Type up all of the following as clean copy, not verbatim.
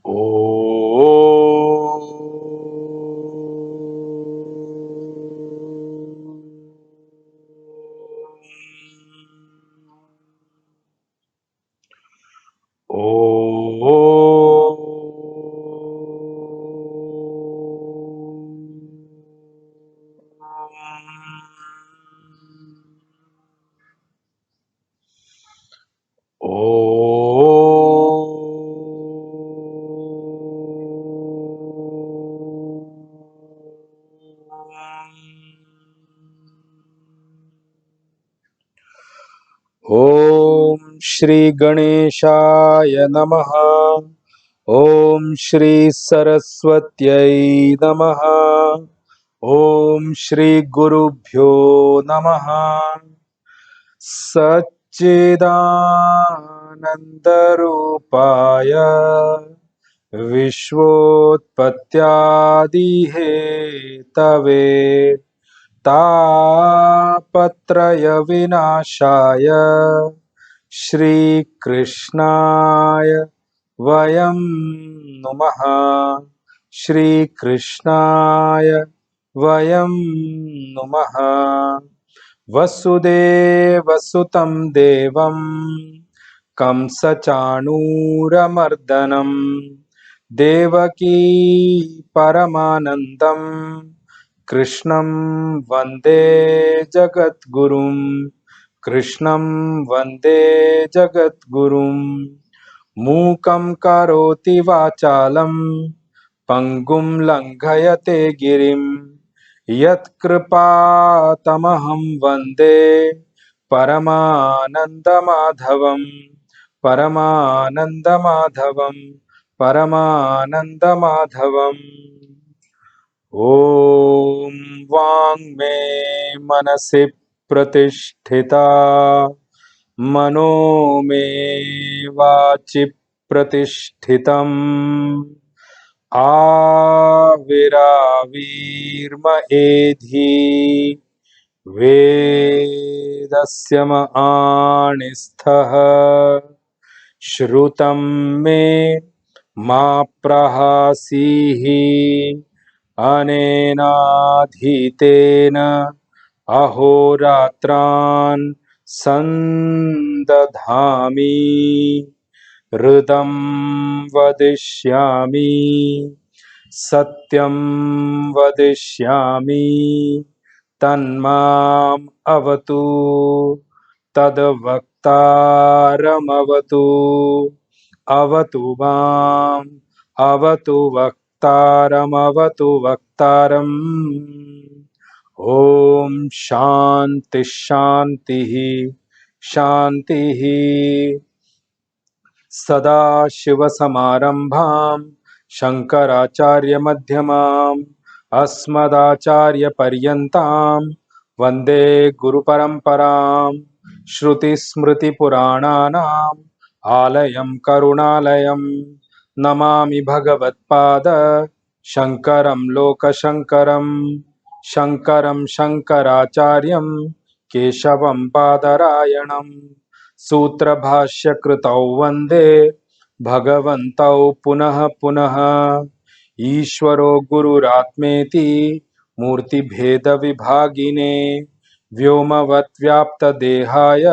ओ ओम श्री गणेशाय नमः। ओम श्री सरस्वत्यै नमः। ओम श्री गुरुभ्यो नमः। सच्चिदानन्दरूपाय विश्वोत्पत्त्यादिहेतवे तापत्रय विनाशाय श्रीकृष्णाय वयं नुमः। श्रीकृष्णाय वयं नुमः। वसुदेवसुतं देवं कंसचाणूरमर्दनं देवकी परमानन्दं कृष्णं वन्दे जगद्गुरुं। कृष्णं वन्दे जगद्गुरुं। मूकं करोति वाचालं पङ्गुं लङ्घयते गिरिं यत्कृपातमहं वन्दे परमानन्दमाधवं। परमानन्दमाधवं परमानन्दमाधवम्। ॐ वाङ्मे मनसि प्रतिष्ठिता मनो मे वाचि प्रतिष्ठितम् आविरावीर्म एधि वेदस्य माणिस्थः श्रुतं मे मा प्रहासीः अनेनाधीतेन अहोरात्रान् सन्दधामि ऋतं वदिष्यामि सत्यं वदिष्यामि तन्माम् अवतु तद्वक्तारमवतु अवतु माम् अवतु वक्तारमवतु वक्तारम्। ॐ शान्ति शान्तिः शान्तिः। सदाशिवसमारम्भां शङ्कराचार्यमध्यमाम् अस्मदाचार्यपर्यन्तां वन्दे गुरुपरम्पराम्। श्रुतिस्मृतिपुराणानाम् आलयं करुणालयं नमामि भगवत्पाद शङ्करं लोकशङ्करं। शङ्करं शङ्कराचार्यं केशवं बादरायणम् सूत्रभाष्य कृतौ वन्दे भगवन्तौ पुनः पुनः। ईश्वरो गुरुरात्मेति मूर्तिभेदविभागिने व्योमवद्व्याप्तदेहाय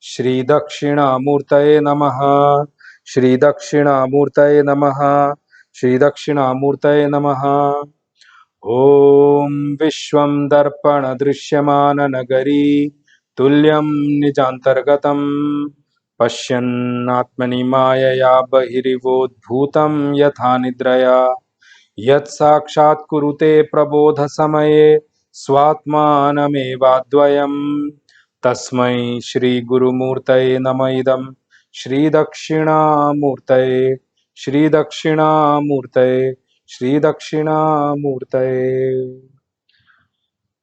श्रीदक्षिणामूर्तये नमः। श्रीदक्षिणामूर्तये नमः। श्रीदक्षिणामूर्तये नमः। ॐ विश्वं दर्पण दृश्यमान नगरी तुल्यं निजान्तर्गतं पश्यन्नात्मनि मायया बहिरिवोद्भूतं यथा निद्रया यत् कुरुते प्रबोध समये स्वात्मानमेवाद्वयम् तस्मै श्री गुरुमूर्तये नमः। इदं श्री दक्षिणामूर्तये श्री दक्षिणामूर्तये श्री दक्षिणामूर्तये।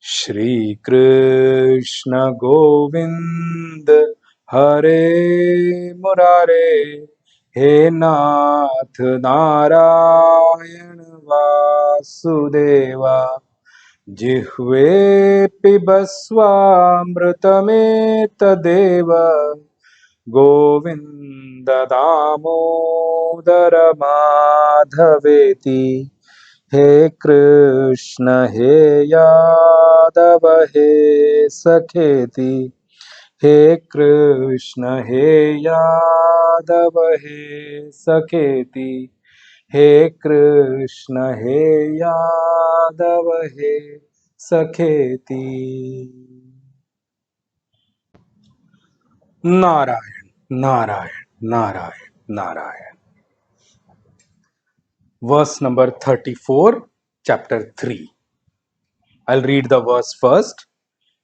श्री कृष्ण गोविंद हरे मुरारे हे नाथ Narayan Vasudeva जिह्वे पिबस्वामृतमेतदेव Govinda Damodar Madhaveti. He Krishna He Yadava He Sakheti. He Krishna He Yadava He Sakheti. He Krishna He Yadava He Sakheti. Narayan, Narayan, Narayan, Narayan. Verse number 34, chapter 3. I'll read the verse first.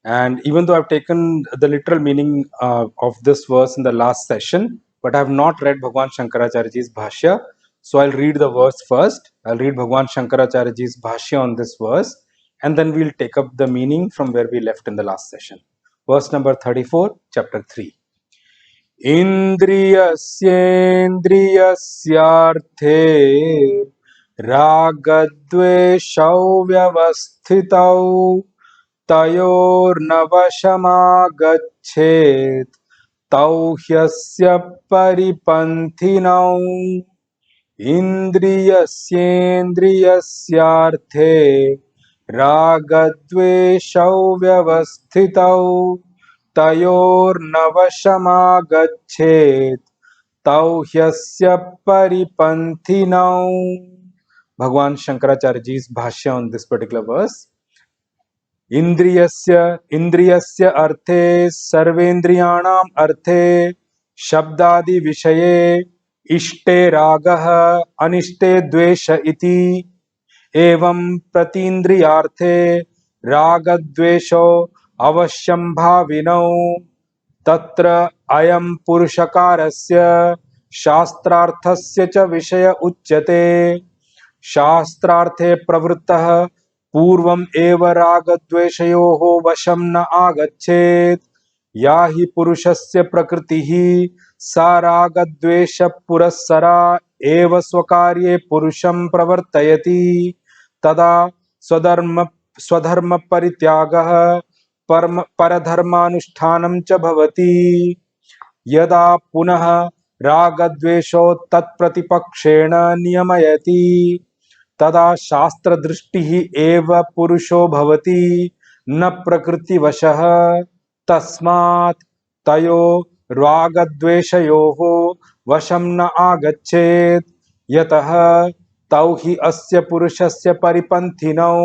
And even though I've taken the literal meaning of this verse in the last session, but I have not read Bhagwan Shankaracharyaji's Bhashya. So I'll read the verse first. I'll read Bhagwan Shankaracharyaji's Bhashya on this verse, and then we'll take up the meaning from where we left in the last session. Verse number 34, chapter 3. इन्द्रियस्येन्द्रियस्यार्थे रागद्वेषौ व्यवस्थितौ तयोर्नवशमागच्छेत् तौ ह्यस्य परिपन्थिनौ इन्द्रियस्येन्द्रियस्यार्थे रागद्वेषौ व्यवस्थितौ तयोर्नवशमागच्छेत् तौ ह्यस्य परिपन्थिनौ. Bhagwan Shankaracharyaji's Bhashya on this particular verse. Indriyasya arthe sarvendriyanam arthe shabdadi vishaye ishte ragah anishte dvesha iti evam pratindriyarthe ragadvesho avasyam bhavinau tatra ayam purushakarasya शास्त्रार्थस्य च विषय उच्यते शास्त्रार्थे प्रवृत्तः पूर्वम एव रागद्वेषयोः वशं न आगच्छेत् या हि पुरुषस्य प्रकृतिः सा रागद्वेष पुरस्सरा एव स्वकार्ये पुरुषं प्रवर्तयति तदा स्वधर्म परित्यागः परधर्मानुष्ठानं च भवति यदा पुनः रागद्वेषौ तत्प्रतिपक्षेण नियमयति तदा शास्त्र दृष्टिः एव पुरुषो भवति न प्रकृतिवशः तस्मात् तयो रागद्वेषयोः वशं न आगच्छेत् यतः तौ हि अस्य पुरुषस्य परिपन्थिनौ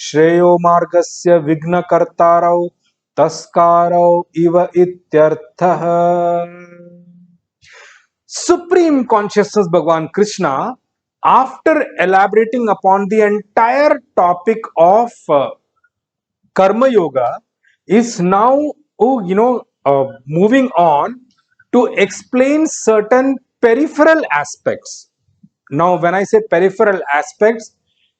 श्रेयो मार्गस्य विघ्नकर्तारौ तस्कारौ इव इत्यर्थः. Supreme Consciousness Bhagwan Krishna, after elaborating upon the entire topic of Karma Yoga, is now moving on to explain certain peripheral aspects. Now, when I say peripheral aspects,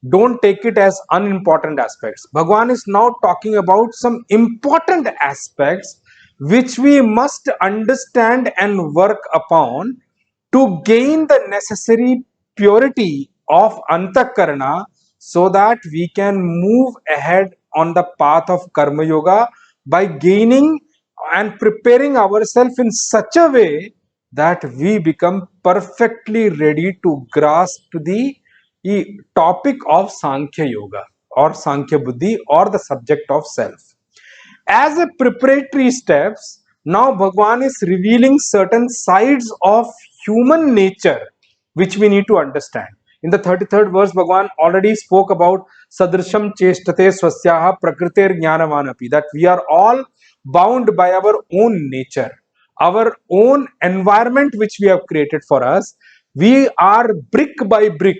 don't take it as unimportant aspects. Bhagwan is now talking about some important aspects which we must understand and work upon to gain the necessary purity of Antakarana so that we can move ahead on the path of Karma Yoga by gaining and preparing ourselves in such a way that we become perfectly ready to grasp the topic of Sankhya Yoga or Sankhya Buddhi or the subject of self. As a preparatory steps, now Bhagwan is revealing certain sides of human nature which we need to understand. In the 33rd verse, Bhagwan already spoke about Sadrisham Cheshtate Swasyaha Prakritir Jnanavanapi, that we are all bound by our own nature, our own environment which we have created for us. We are brick by brick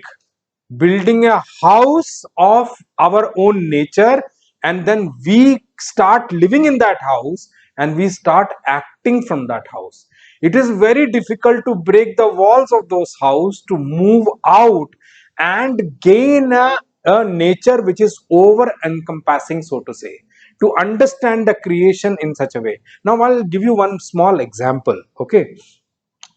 building a house of our own nature, and then we start living in that house and we start acting from that house. It is very difficult to break the walls of those houses to move out and gain a nature which is over encompassing, so to say, to understand the creation in such a way. Now I'll give you one small example, okay?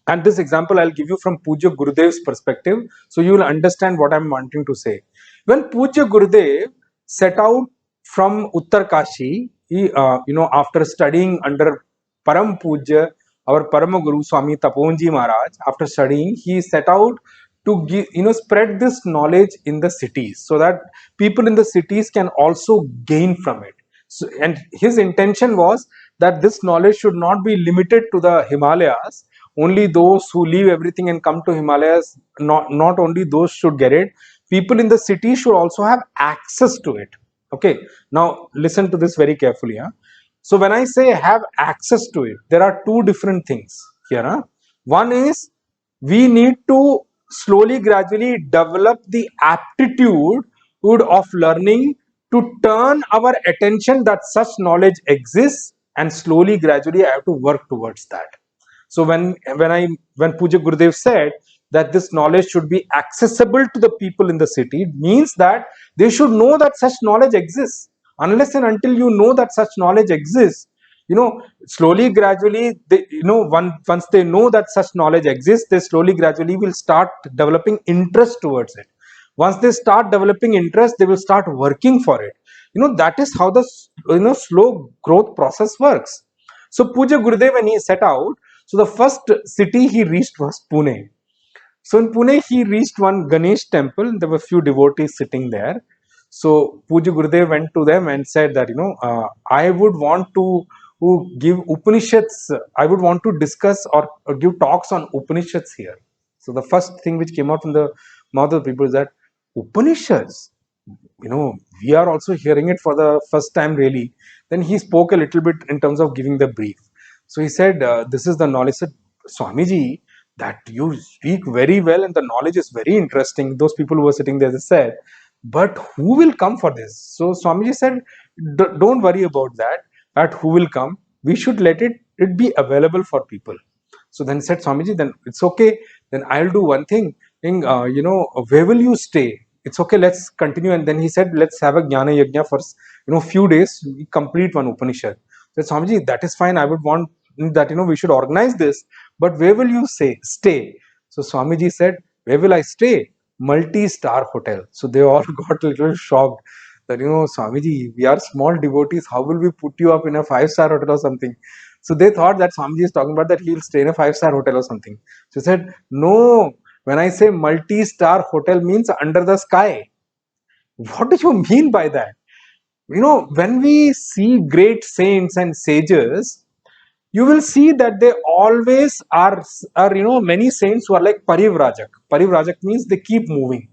And this example I'll give you from Pujya Gurudev's perspective, so you will understand what I'm wanting to say. When Pujya Gurudev set out from Uttar Kashi, he, after studying under Param Pujya our Parama Guru Swami Taponji Maharaj, after studying, he set out to give, spread this knowledge in the cities so that people in the cities can also gain from it. So, and his intention was that this knowledge should not be limited to the Himalayas. Only those who leave everything and come to Himalayas, not only those should get it. People in the city should also have access to it. Okay, now listen to this very carefully. Huh? So when I say have access to it, there are two different things here. Huh? One is we need to slowly, gradually develop the aptitude of learning to turn our attention that such knowledge exists, and slowly, gradually, I have to work towards that. So when Puja Gurudev said that this knowledge should be accessible to the people in the city, it means that they should know that such knowledge exists. Unless and until you know that such knowledge exists, slowly, gradually, once they know that such knowledge exists, they slowly, gradually will start developing interest towards it. Once they start developing interest, they will start working for it. That is how the slow growth process works. So Puja Gurudev, when he set out, so the first city he reached was Pune. So in Pune, he reached one Ganesh temple, and there were few devotees sitting there. So Puja Gurudev went to them and said that, I would want to give Upanishads, I would want to discuss or give talks on Upanishads here. So the first thing which came out from the mouth of the people is that Upanishads, we are also hearing it for the first time really. Then he spoke a little bit in terms of giving the brief. So he said, this is the knowledge. He said, Swamiji, that you speak very well and the knowledge is very interesting. Those people who were sitting there, they said, but who will come for this? So Swamiji said, don't worry about that, at who will come. We should let it be available for people. So then said Swamiji, then it's okay. Then I'll do one thing. Where will you stay? It's okay, let's continue. And then he said, let's have a Jnana Yajna for few days, we complete one Upanishad. So Swamiji, that is fine. I would want that, we should organize this. But where will you stay? So Swamiji said, where will I stay? Multi-star hotel. So they all got a little shocked that, Swamiji, we are small devotees. How will we put you up in a 5-star hotel or something? So they thought that Swamiji is talking about that he'll stay in a 5-star hotel or something. So he said, no, when I say multi-star hotel means under the sky. What do you mean by that? When we see great saints and sages, you will see that they always are many saints who are like parivrajak. Parivrajak means they keep moving.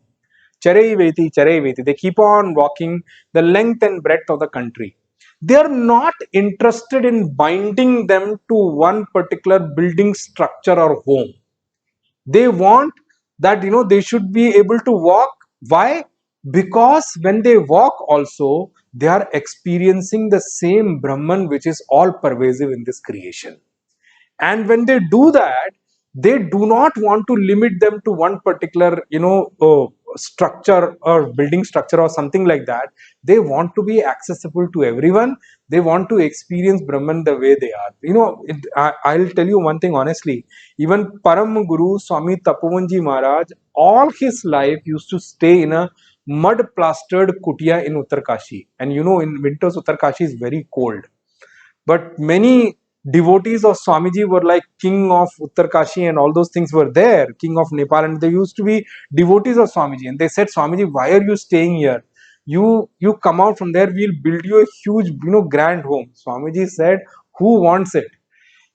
Charaiveti, Charaiveti. They keep on walking the length and breadth of the country. They are not interested in binding them to one particular building structure or home. They want that they should be able to walk. Why? Because when they walk also, they are experiencing the same Brahman which is all pervasive in this creation. And when they do that, they do not want to limit them to one particular structure or building structure or something like that. They want to be accessible to everyone. They want to experience Brahman the way they are. I'll tell you one thing honestly. Even Param Guru Swami Tapovanji Maharaj, all his life used to stay in a mud plastered kutia in Uttarkashi. And in winters Uttarkashi is very cold. But many devotees of Swamiji were like king of Uttarkashi and all those things were there, king of Nepal, and they used to be devotees of Swamiji. And they said, Swamiji, why are you staying here? You come out from there, we'll build you a huge, grand home. Swamiji said, who wants it?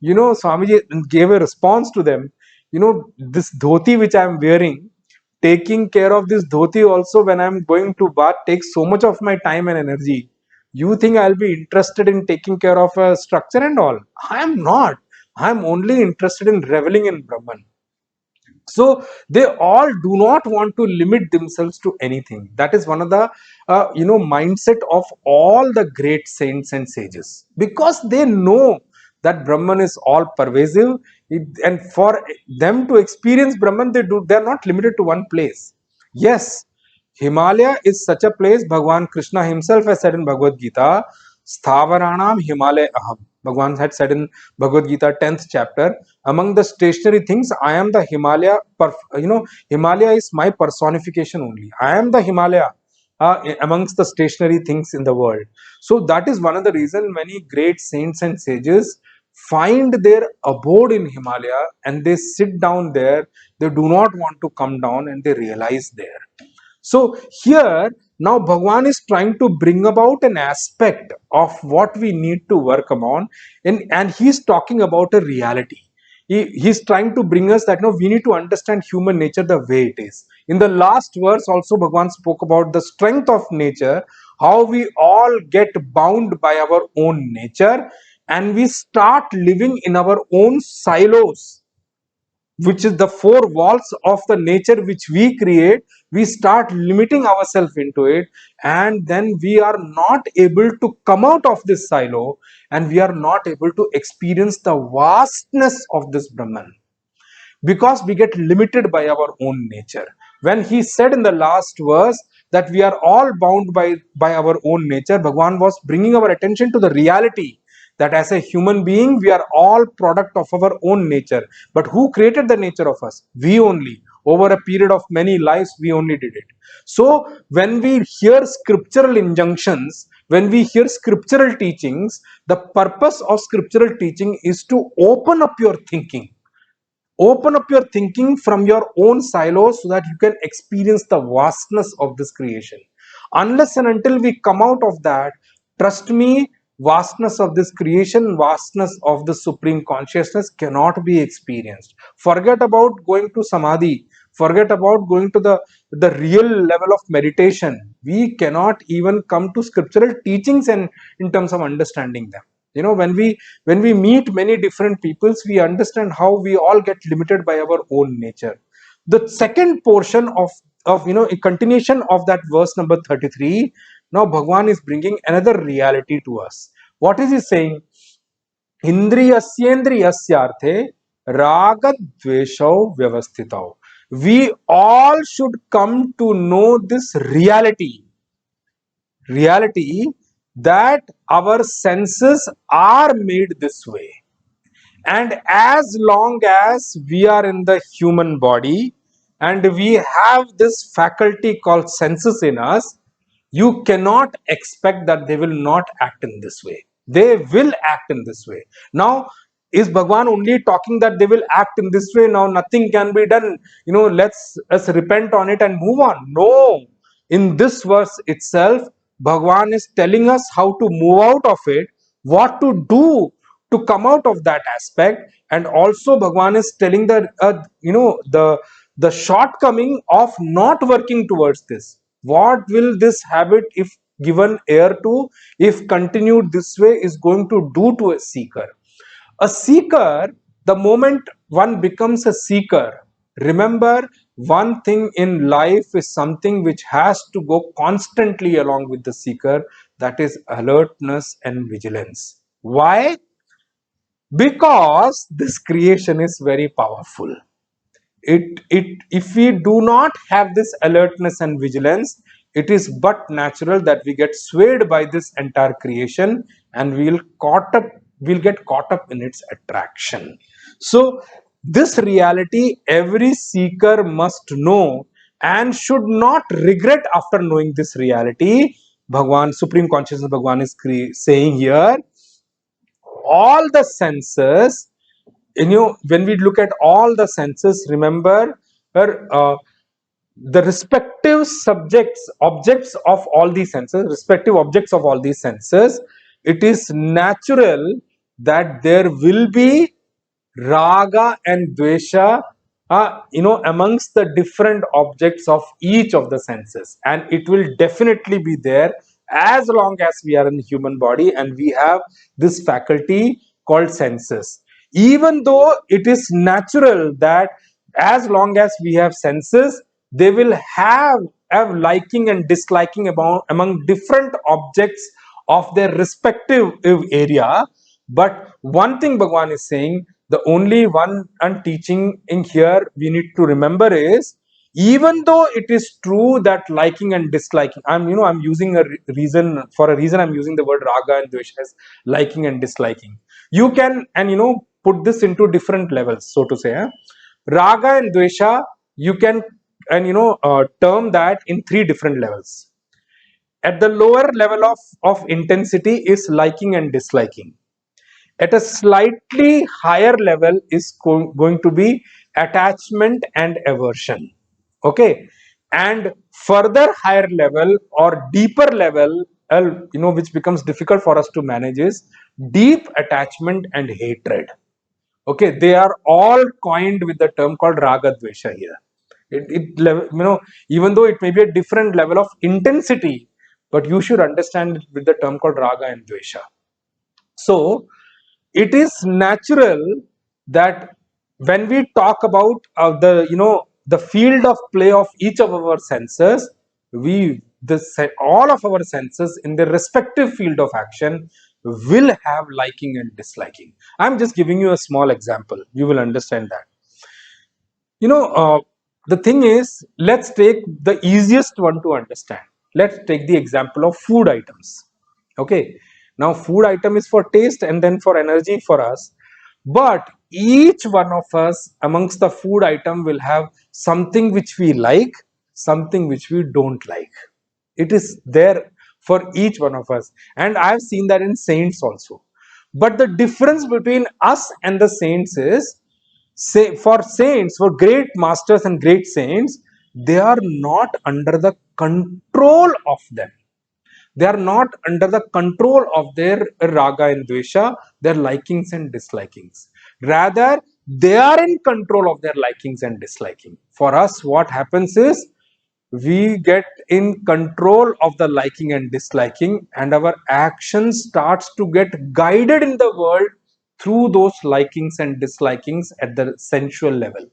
Swamiji gave a response to them. This dhoti which I am wearing, taking care of this dhoti also when I am going to bath takes so much of my time and energy. You think I'll be interested in taking care of a structure and all? I am not. I am only interested in reveling in Brahman. So they all do not want to limit themselves to anything. That is one of the mindset of all the great saints and sages, because they know that Brahman is all pervasive, and for them to experience Brahman, they are not limited to one place. Yes, Himalaya is such a place. Bhagwan Krishna himself has said in Bhagavad Gita, Sthavaranam Himalaya Aham. Bhagwan had said in Bhagavad Gita 10th chapter, among the stationary things, I am the Himalaya. Himalaya is my personification only. I am the Himalaya amongst the stationary things in the world. So that is one of the reasons many great saints and sages find their abode in Himalaya and they sit down there. They do not want to come down and they realize there. So here now Bhagwan is trying to bring about an aspect of what we need to work upon, and he's talking about a reality. He's trying to bring us that we need to understand human nature the way it is. In the last verse also Bhagwan spoke about the strength of nature, how we all get bound by our own nature and we start living in our own silos, which is the four walls of the nature which we create. We start limiting ourselves into it, and then we are not able to come out of this silo, and we are not able to experience the vastness of this Brahman, because we get limited by our own nature. When he said in the last verse that we are all bound by our own nature, Bhagwan was bringing our attention to the reality that as a human being we are all product of our own nature. But who created the nature of us? We only. Over a period of many lives we only did it. So when we hear scriptural injunctions, when we hear scriptural teachings, the purpose of scriptural teaching is to open up your thinking. Open up your thinking from your own silos so that you can experience the vastness of this creation. Unless and until we come out of that, trust me, vastness of this creation, vastness of the supreme consciousness cannot be experienced. Forget about going to samadhi, forget about going to the real level of meditation. We cannot even come to scriptural teachings and in terms of understanding them. When we meet many different peoples, we understand how we all get limited by our own nature. The second portion of a continuation of that verse number 33, now Bhagwan is bringing another reality to us. What is he saying? Indriyasyendriyasyarthe ragadveshau vyavastitau. We all should come to know this reality that our senses are made this way, and as long as we are in the human body and we have this faculty called senses in us, you cannot expect that they will not act in this way. They will act in this way. Now, is Bhagwan only talking that they will act in this way? Now nothing can be done. Let's repent on it and move on. No. In this verse itself, Bhagwan is telling us how to move out of it, what to do to come out of that aspect, and also Bhagwan is telling that the shortcoming of not working towards this. What will this habit, if given air to, if continued this way, is going to do to a seeker? A seeker, the moment one becomes a seeker, remember one thing in life is something which has to go constantly along with the seeker, that is alertness and vigilance. Why? Because this creation is very powerful. If we do not have this alertness and vigilance, it is but natural that we get swayed by this entire creation and we'll get caught up in its attraction. So this reality every seeker must know and should not regret after knowing this reality. Bhagwan, supreme consciousness Bhagwan is saying here, all the senses, when we look at all the senses, remember the respective objects of all these senses, respective objects of all these senses, it is natural that there will be raga and dvesha amongst the different objects of each of the senses, and it will definitely be there as long as we are in the human body and we have this faculty called senses. Even though it is natural that as long as we have senses, they will have liking and disliking among different objects of their respective area. But one thing Bhagwan is saying, the only one and teaching in here we need to remember is, even though it is true that liking and disliking, I'm using a reason, I'm using the word raga and dvesha as liking and disliking. You can put this into different levels, so to say. Raga and dvesha, you can term that in three different levels. At the lower level of intensity is liking and disliking. At a slightly higher level is going to be attachment and aversion. Okay, and further higher level or deeper level, which becomes difficult for us to manage, is deep attachment and hatred. Okay, they are all coined with the term called raga dvesha here. Even though it may be a different level of intensity, but you should understand it with the term called raga and dvesha. So it is natural that when we talk about the field of play of each of our senses, all of our senses in their respective field of action will have liking and disliking. I'm just giving you a small example, you will understand that. you know uh, the thing is, let's take the easiest one to understand. Let's take the example of food items. Okay, now food item is for taste and then for energy for us, but each one of us amongst the food item will have something which we like, something which we don't like. It is there for each one of us, and I've seen that in saints also. But the difference between us and the saints is, say, for saints, for great masters and great saints, they are not under the control of them. They are not under the control of their raga and dvesha, their likings and dislikings. Rather, they are in control of their likings and disliking. For us, what happens is, we get in control of the liking and disliking, and our action starts to get guided in the world through those likings and dislikings at the sensual level.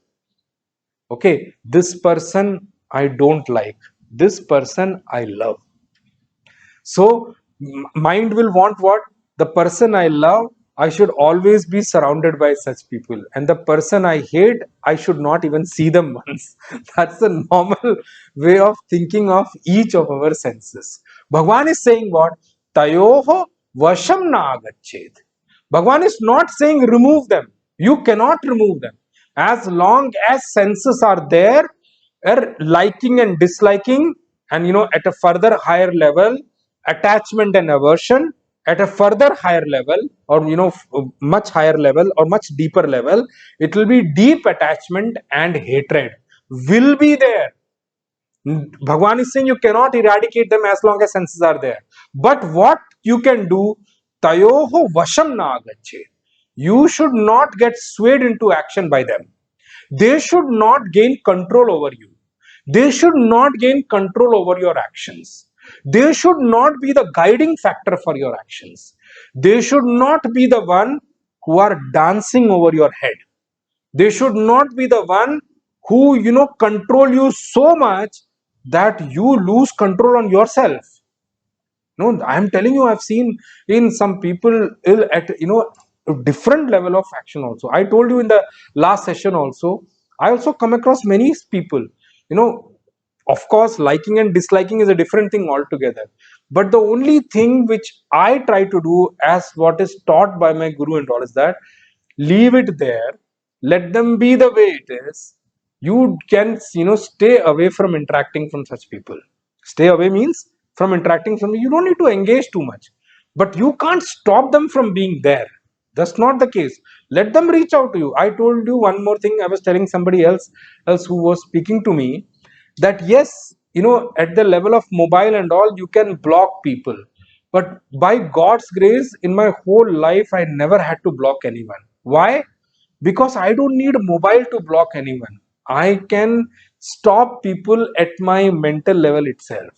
Okay, this person I don't like, this person I love. So mind will want what? The person I love, I should always be surrounded by such people, and the person I hate, I should not even see them once. That's the normal way of thinking of each of our senses. Bhagwan is saying what? Tayoho vasham na agachet. Bhagwan is not saying remove them. You cannot remove them. As long as senses are there, liking and disliking, and at a further higher level, attachment and aversion, at a further higher level, or much higher level or much deeper level, it will be deep attachment and hatred will be there. Bhagwan is saying you cannot eradicate them as long as senses are there. But what you can do, tayoho vasham na agacche. You should not get swayed into action by them. They should not gain control over you. They should not gain control over your actions. They should not be the guiding factor for your actions. They should not be the one who are dancing over your head. They should not be the one who control you so much that you lose control on yourself. No, I'm telling you, I've seen in some people ill at a different level of action also. I told you in the last session also, I also come across many people, you know of course liking and disliking is a different thing altogether, but the only thing which I try to do, as what is taught by my guru and all, is that leave it there, let them be the way it is. You can stay away from interacting from such people. Stay away means from interacting from, you don't need to engage too much, but you can't stop them from being there. That's not the case. Let them reach out to you. I told you one more thing. I was telling somebody else who was speaking to me, that yes, at the level of mobile and all, you can block people, but by God's grace, in my whole life, I never had to block anyone. Why? Because I don't need mobile to block anyone. I can stop people at my mental level itself.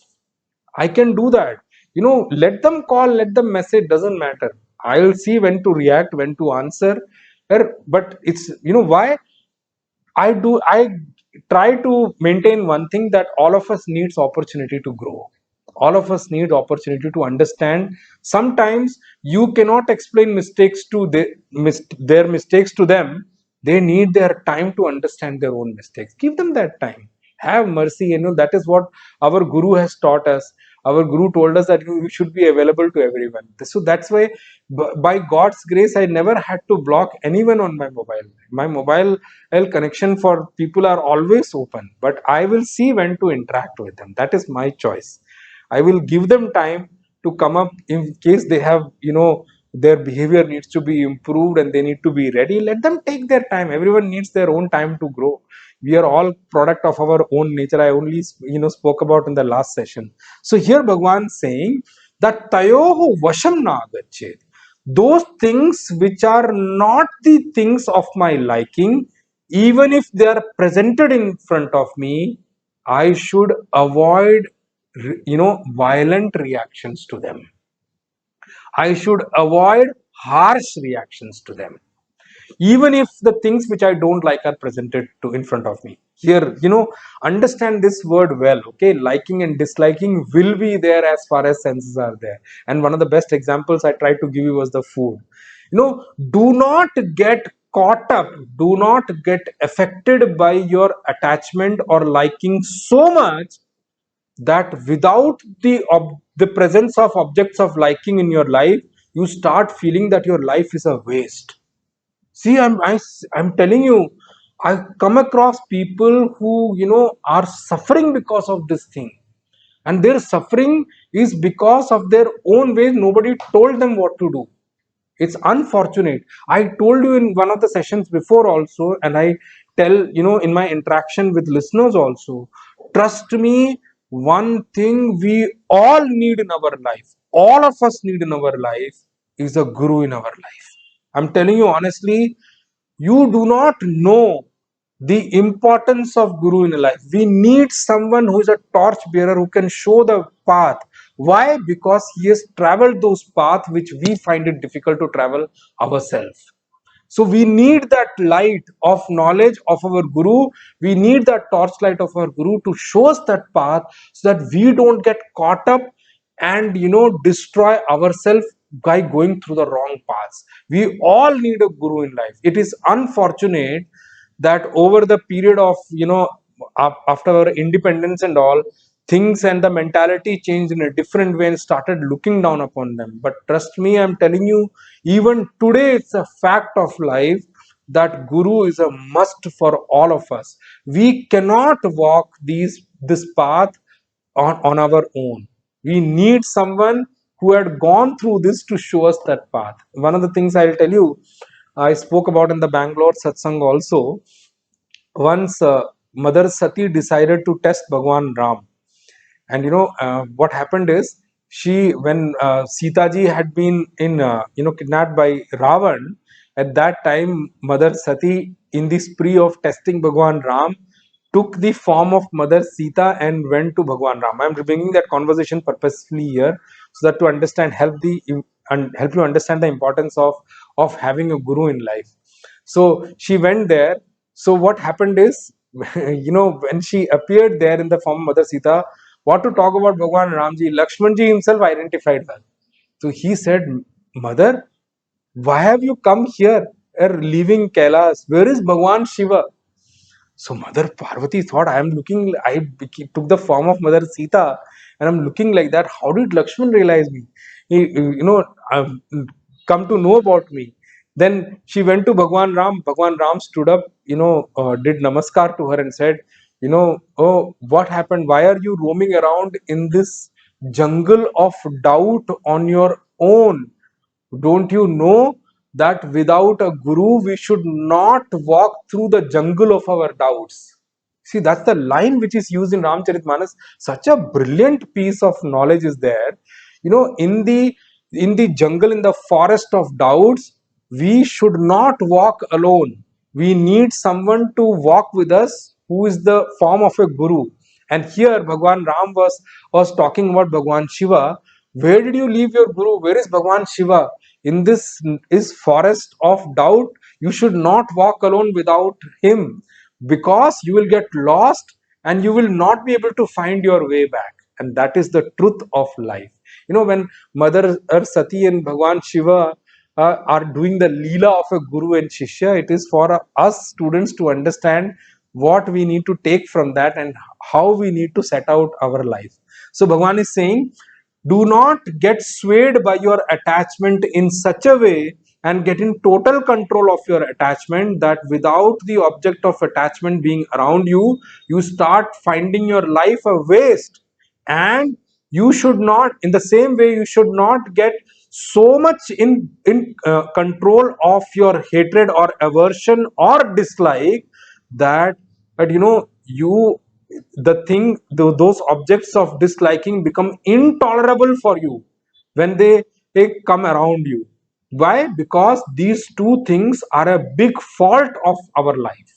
I can do that. Let them call, let them message, doesn't matter. I'll see when to react, when to answer. But it's, why I try to maintain one thing, that all of us needs opportunity to grow. All of us need opportunity to understand. Sometimes you cannot explain mistakes to their mistakes to them. They need their time to understand their own mistakes. Give them that time. Have mercy. That is what our guru has taught us. Our guru told us that you should be available to everyone. So that's why, by God's grace, I never had to block anyone on my mobile. My mobile connection for people are always open, but I will see when to interact with them. That is my choice. I will give them time to come up in case they have their behavior needs to be improved and they need to be ready, let them take their time. Everyone needs their own time to grow. We are all product of our own nature. I only spoke about in the last session. So here Bhagwan saying that tayoho vasham na agachet, those things which are not the things of my liking, even if they are presented in front of me, I should avoid violent reactions to them. I should avoid harsh reactions to them, even if the things which I don't like are presented to in front of me. Here, understand this word well. Okay, liking and disliking will be there as far as senses are there. And one of the best examples I tried to give you was the food. Do not get caught up, do not get affected by your attachment or liking so much that without the presence of objects of liking in your life, you start feeling that your life is a waste. See, I'm telling you, I come across people who are suffering because of this thing, and their suffering is because of their own ways. Nobody told them what to do. It's unfortunate. I told you in one of the sessions before also, and I tell in my interaction with listeners also. Trust me, one thing we all need in our life, all of us need in our life, is a guru in our life. I'm telling you honestly, you do not know the importance of guru in life. We need someone who is a torch bearer, who can show the path. Why? Because he has traveled those paths which we find it difficult to travel ourselves. So we need that light of knowledge of our guru. We need that torchlight of our guru to show us that path, so that we don't get caught up and destroy ourselves by going through the wrong paths. We all need a guru in life. It is unfortunate that over the period of after our independence and all, things and the mentality changed in a different way and started looking down upon them. But trust me, I'm telling you, even today it's a fact of life that guru is a must for all of us. We cannot walk this path on our own. We need someone who had gone through this to show us that path. One of the things I'll tell you, I spoke about in the Bangalore satsang also. Once Mother Sati decided to test Bhagwan Ram, and what happened is, she when Sita ji had been in kidnapped by Ravan, at that time Mother Sati, in the spree of testing Bhagwan Ram, took the form of Mother Sita and went to Bhagwan Ram. I'm bringing that conversation purposefully here, so that to understand, help you understand the importance of having a guru in life. So she went there. So what happened is, when she appeared there in the form of Mother Sita, what to talk about Bhagwan Ramji, Lakshmanji himself identified her. So he said, Mother, why have you come here? You're leaving Kailas. Where is Bhagwan Shiva? So Mother Parvati thought, I took the form of Mother Sita and I'm looking like that. How did Lakshman realize me? I've come to know about me. Then she went to Bhagwan Ram. Bhagwan Ram stood up, did namaskar to her and said, oh, what happened? Why are you roaming around in this jungle of doubt on your own? Don't you know that without a guru, we should not walk through the jungle of our doubts? See, that's the line which is used in Ramcharitmanas. Such a brilliant piece of knowledge is there. In the jungle, in the forest of doubts, we should not walk alone. We need someone to walk with us, who is the form of a guru. And here Bhagwan Ram was talking about Bhagwan Shiva. Where did you leave your guru? Where is Bhagwan Shiva? In this is forest of doubt. You should not walk alone without him, because you will get lost and you will not be able to find your way back. And that is the truth of life. When Mother Sati and Bhagwan Shiva are doing the leela of a guru and shishya, it is for us students to understand what we need to take from that and how we need to set out our life. So Bhagwan is saying, do not get swayed by your attachment in such a way and get in total control of your attachment that without the object of attachment being around you, you start finding your life a waste. And you should not, in the same way, you should not get so much in control of your hatred or aversion or dislike that you those objects of disliking become intolerable for you when they come around you. Why? Because these two things are a big fault of our life.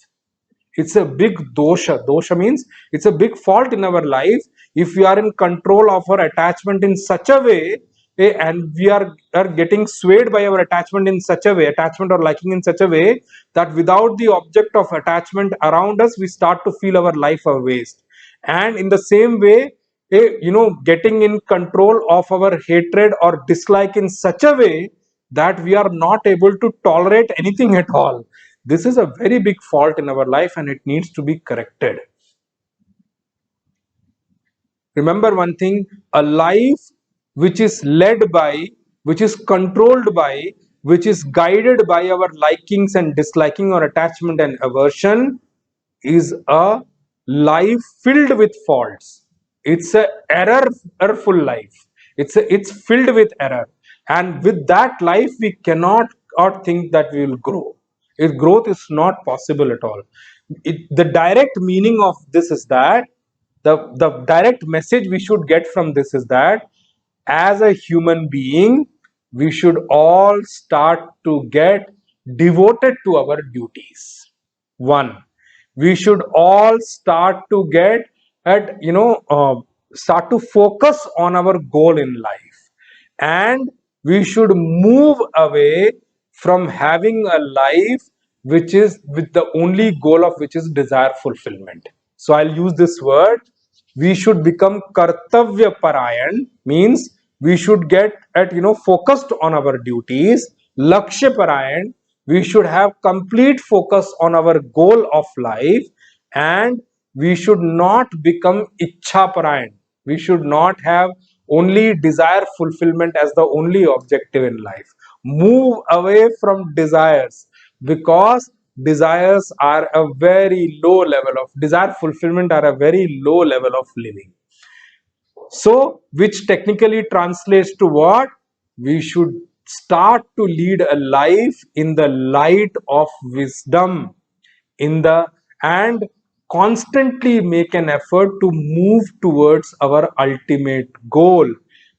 It's a big dosha means it's a big fault in our life if we are in control of our attachment in such a way, and we are getting swayed by our attachment in such a way, attachment or liking in such a way, that without the object of attachment around us we start to feel our life a waste. And in the same way, getting in control of our hatred or dislike in such a way that we are not able to tolerate anything at all. This is a very big fault in our life and it needs to be corrected. Remember one thing, a life which is led by, which is controlled by, which is guided by our likings and disliking or attachment and aversion is a life filled with faults. It's a errorful life. It's filled with error, and with that life we cannot or think that we will grow. If growth is not possible at all. The direct meaning of this is that the direct message we should get from this is that as a human being we should all start to get devoted to our duties. One, we should all start to get at start to focus on our goal in life, and we should move away from having a life which is with the only goal of which is desire fulfillment. So I'll use this word, we should become kartavya parayan, means we should get at focused on our duties. Lakshya parayan, we should have complete focus on our goal of life. And we should not become ichha parayan, we should not have only desire fulfillment as the only objective in life. Move away from desires, because desires are a very low level of desire fulfillment, are a very low level of living. So which technically translates to what? We should start to lead a life in the light of wisdom, in the and constantly make an effort to move towards our ultimate goal.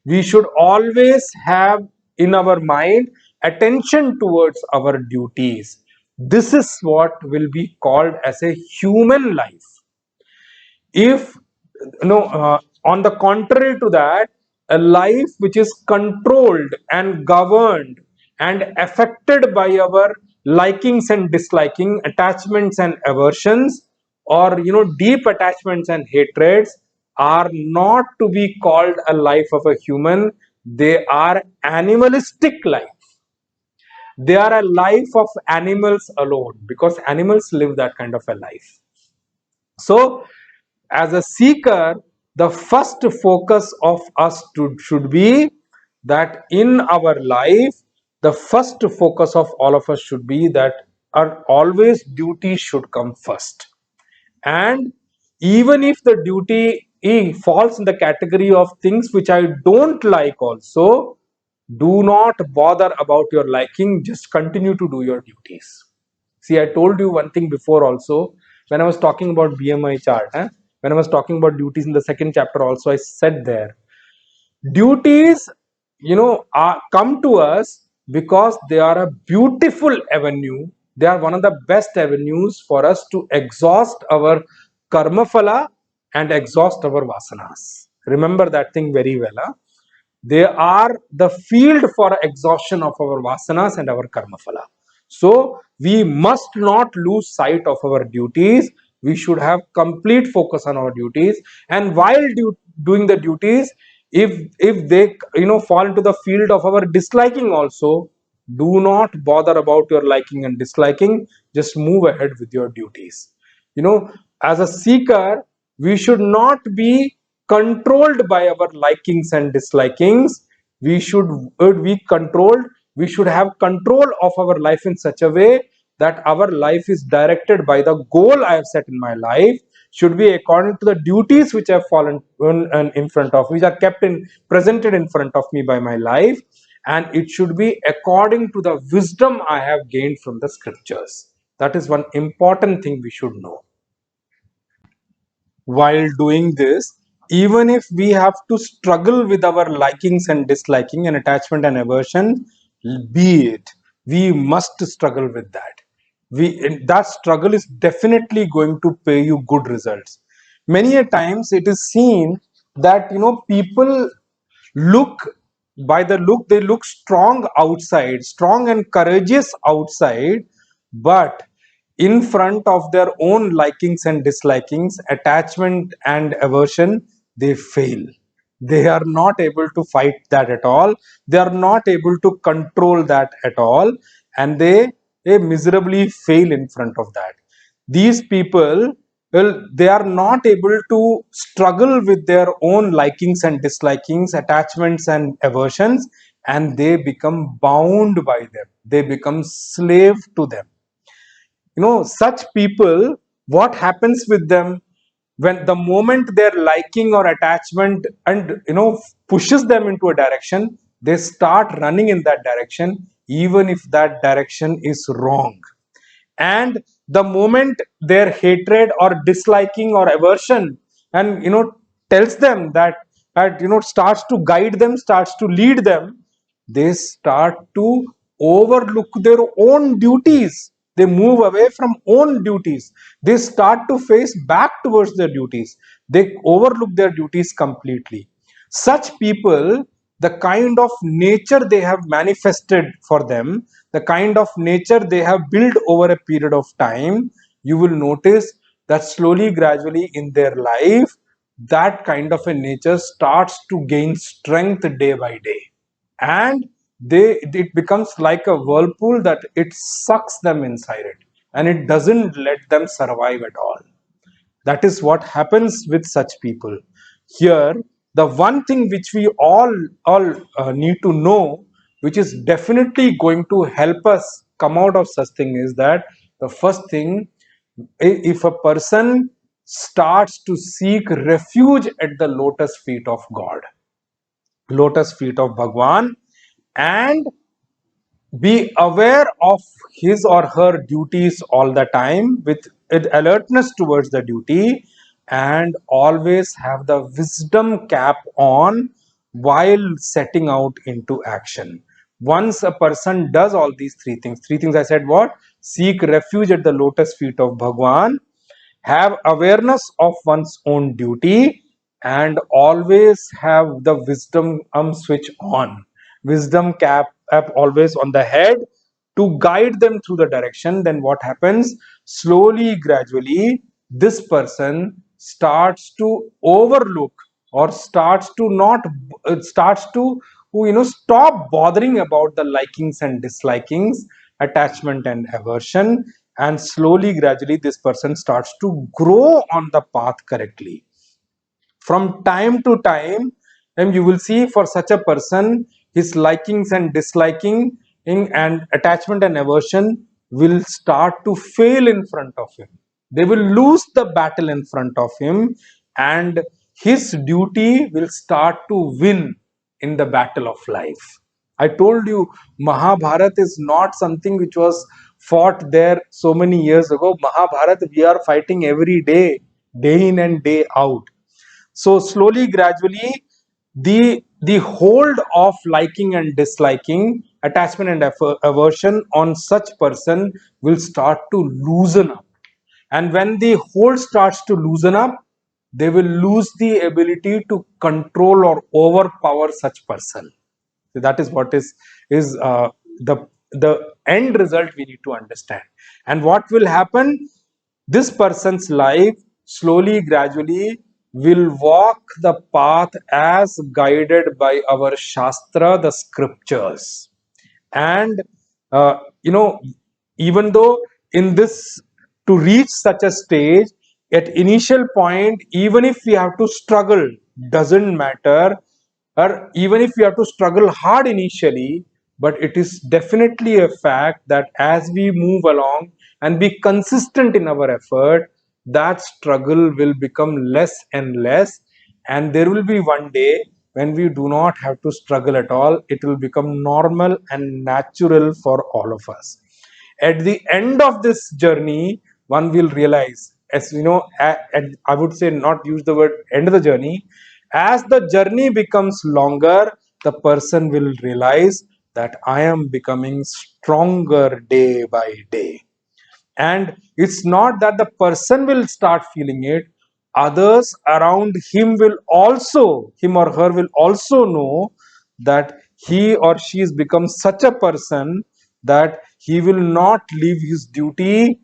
We should always have in our mind attention towards our duties. This is what will be called as a human life. If on the contrary to that, a life which is controlled and governed and affected by our likings and disliking, attachments and aversions, or deep attachments and hatreds, are not to be called a life of a human. They are animalistic life. They are a life of animals alone, because animals live that kind of a life. So as a seeker, the first focus of us should be that in our life, the first focus of all of us should be that our always duty should come first. And even if the duty falls in the category of things which I don't like also, do not bother about your liking, just continue to do your duties. See, I told you one thing before also, when I was talking about BMI chart, when I was talking about duties in the second chapter also, I said there, duties, come to us because they are a beautiful avenue. They are one of the best avenues for us to exhaust our karma phala and exhaust our vasanas. Remember that thing very well. They are the field for exhaustion of our vasanas and our karma phala. So we must not lose sight of our duties. We should have complete focus on our duties, and while doing the duties, if they fall into the field of our disliking also, do not bother about your liking and disliking. Just move ahead with your duties. As a seeker, we should not be controlled by our likings and dislikings. We should be controlled. We should have control of our life in such a way that our life is directed by the goal I have set in my life, should be according to the duties which have fallen in front of, which are kept in presented in front of me by my life. and it should be according to the wisdom I have gained from the scriptures. That is one important thing we should know. While doing this, even if we have to struggle with our likings and disliking and attachment and aversion, be it, we must struggle with that. That struggle is definitely going to pay you good results. Many a times it is seen that people look, by the look they look strong outside, strong and courageous outside, but in front of their own likings and dislikings, attachment and aversion, they fail. They are not able to fight that at all. They are not able to control that at all, and they miserably fail in front of that. These people, well, they are not able to struggle with their own likings and dislikings, attachments and aversions, and they become bound by them, they become slave to them. Such people, what happens with them, when the moment their liking or attachment and pushes them into a direction, they start running in that direction, even if that direction is wrong. And the moment their hatred or disliking or aversion and tells them that starts to guide them, starts to lead them, they start to overlook their own duties. They move away from own duties, they start to face back towards their duties, they overlook their duties completely. Such people, the kind of nature they have manifested for them, the kind of nature they have built over a period of time, you will notice that slowly, gradually in their life, that kind of a nature starts to gain strength day by day. And it becomes like a whirlpool that it sucks them inside it, and it doesn't let them survive at all. That is what happens with such people. Here, the one thing which we all need to know, which is definitely going to help us come out of such thing, is that the first thing, if a person starts to seek refuge at the lotus feet of God, lotus feet of Bhagwan, and be aware of his or her duties all the time with alertness towards the duty, and always have the wisdom cap on while setting out into action. Once a person does all these three things I said, what? Seek refuge at the lotus feet of Bhagwan, have awareness of one's own duty, and always have the wisdom switch on, wisdom cap always on the head to guide them through the direction. Then what happens? Slowly, gradually, this person starts to overlook, or starts to not starts to stop bothering about the likings and dislikings, attachment and aversion, and slowly, gradually, this person starts to grow on the path correctly. From time to time, and you will see, for such a person, his likings and disliking and attachment and aversion will start to fail in front of him. They will lose the battle in front of him, and his duty will start to win in the battle of life. I told you, Mahabharat is not something which was fought there so many years ago. Mahabharat we are fighting every day, day in and day out. So slowly, gradually, the hold of liking and disliking, attachment and aversion on such person will start to loosen up. And when the hold starts to loosen up, they will lose the ability to control or overpower such person. So that is what is the end result we need to understand. And what will happen? This person's life slowly, gradually will walk the path as guided by our Shastra, the scriptures. And uh, you know, even though in this, to reach such a stage, at initial point, even if we have to struggle, doesn't matter, or even if we have to struggle hard initially, but it is definitely a fact that as we move along and be consistent in our effort, that struggle will become less and less, and there will be one day when we do not have to struggle at all. It will become normal and natural for all of us. At the end of this journey, one will realize, as you know, and I would say not use the word end of the journey, as the journey becomes longer, the person will realize that I am becoming stronger day by day. And it's not that the person will start feeling it, others around him will also, him or her will also know that he or she has become such a person that he will not leave his duty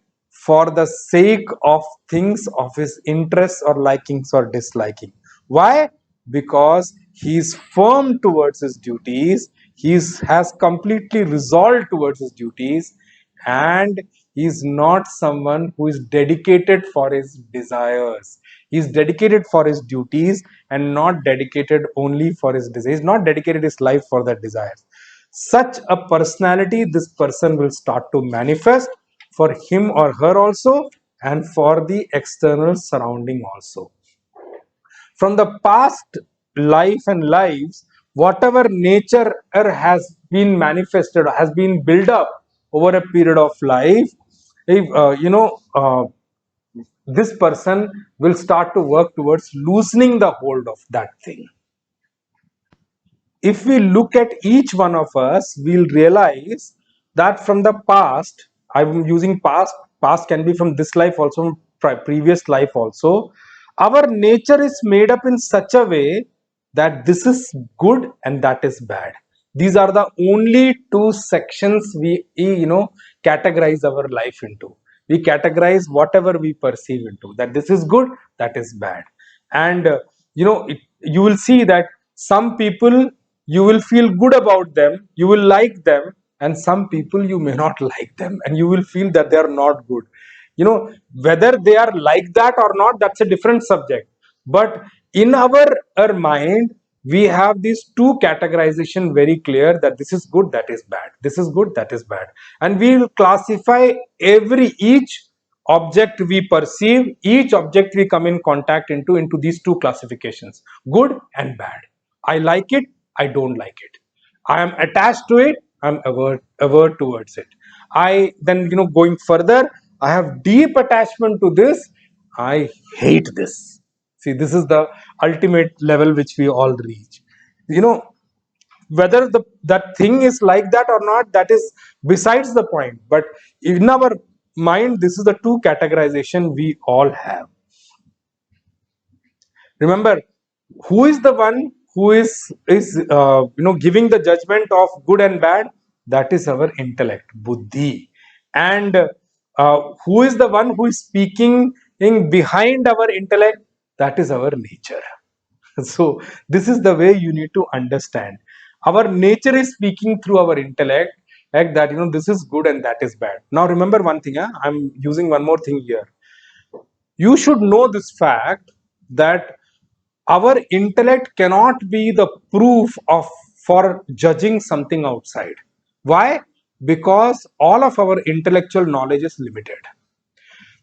for the sake of things of his interests or likings or disliking. Why? Because he is firm towards his duties, has completely resolved towards his duties, and he is not someone who is dedicated for his desires. He is dedicated for his duties and not dedicated only for his desires. He is not dedicated his life for the desires. Such a personality this person will start to manifest for him or her also, and for the external surrounding also. From the past life and lives, whatever nature has been manifested, has been built up over a period of life, if this person will start to work towards loosening the hold of that thing. If we look at each one of us, we'll realize that from the past, I'm using past can be from this life also, previous life also, our nature is made up in such a way that this is good and that is bad. These are the only two sections we categorize our life into. We categorize whatever we perceive into, that this is good, that is bad. And you will see that some people, you will feel good about them, you will like them, and some people you may not like them and you will feel that they are not good. Whether they are like that or not, that's a different subject. But in our mind, we have these two categorization very clear, that this is good, that is bad, this is good, that is bad. And we will classify each object we perceive, each object we come in contact into these two classifications, good and bad. I like it, I don't like it. I am attached to it, I'm averse towards it. I then, going further, I have deep attachment to this, I hate this. See, this is the ultimate level which we all reach. Whether that thing is like that or not, that is besides the point. But in our mind, this is the two categorization we all have. Remember, who is the one who is giving the judgment of good and bad? That is our intellect, buddhi. And who is the one who is speaking in behind our intellect? That is our nature. So this is the way you need to understand. Our nature is speaking through our intellect, like that, this is good and that is bad. Now remember one thing, I'm using one more thing here. You should know this fact that our intellect cannot be the proof of for judging something outside. Why? Because all of our intellectual knowledge is limited.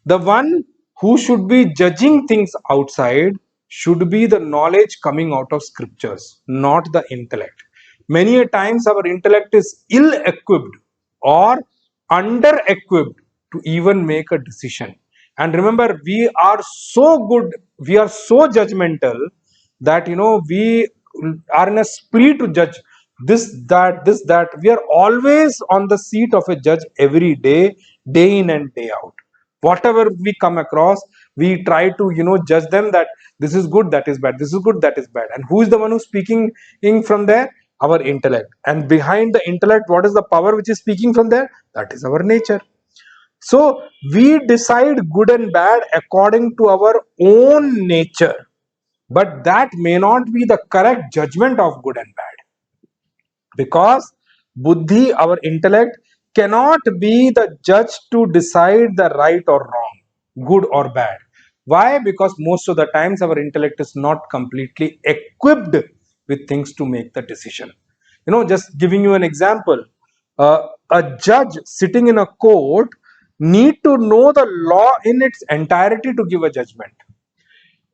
The one who should be judging things outside should be the knowledge coming out of scriptures, not the intellect. Many a times our intellect is ill equipped or under equipped to even make a decision. And remember, we are so good, we are so judgmental that we are in a spree to judge this that we are always on the seat of a judge every day, day in and day out. Whatever we come across, we try to judge them, that this is good, that is bad, this is good, that is bad. And who is the one who's speaking in from there? Our intellect. And behind the intellect, what is the power which is speaking from there? That is our nature. So we decide good and bad according to our own nature, but that may not be the correct judgment of good and bad, because buddhi, our intellect, cannot be the judge to decide the right or wrong, good or bad. Why? Because most of the times our intellect is not completely equipped with things to make the decision. Just giving you an example, a judge sitting in a court need to know the law in its entirety to give a judgment.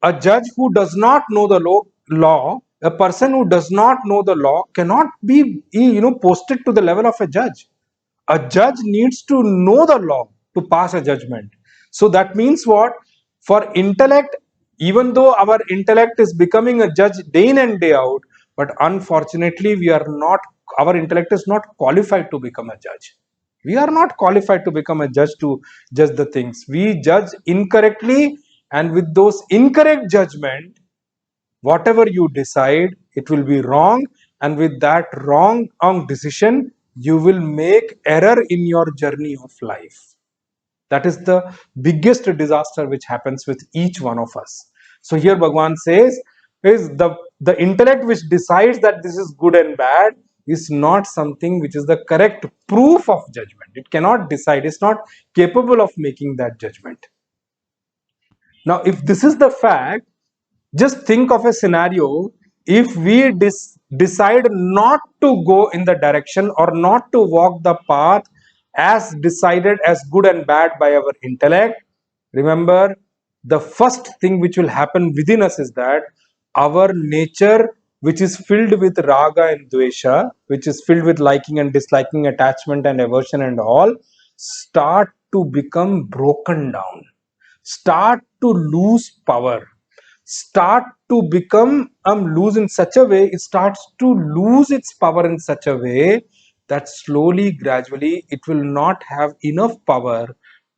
A judge who does not know the law A person who does not know the law cannot be, posted to the level of a judge. A judge needs to know the law to pass a judgment. So that means what? For intellect, even though our intellect is becoming a judge day in and day out, but unfortunately, we are not, our intellect is not qualified to become a judge. We are not qualified to become a judge to judge the things. We judge incorrectly, and with those incorrect judgment, whatever you decide, it will be wrong, and with that wrong decision, you will make error in your journey of life. That is the biggest disaster which happens with each one of us. So here Bhagwan says is the intellect which decides that this is good and bad is not something which is the correct proof of judgment. It cannot decide, it's not capable of making that judgment. Now if this is the fact, just think of a scenario. If we decide not to go in the direction or not to walk the path as decided as good and bad by our intellect, remember, the first thing which will happen within us is that our nature, which is filled with raga and dvesha, which is filled with liking and disliking, attachment and aversion and all, start to become broken down, start to lose power, start to become lose in such a way, it starts to lose its power in such a way that slowly, gradually, it will not have enough power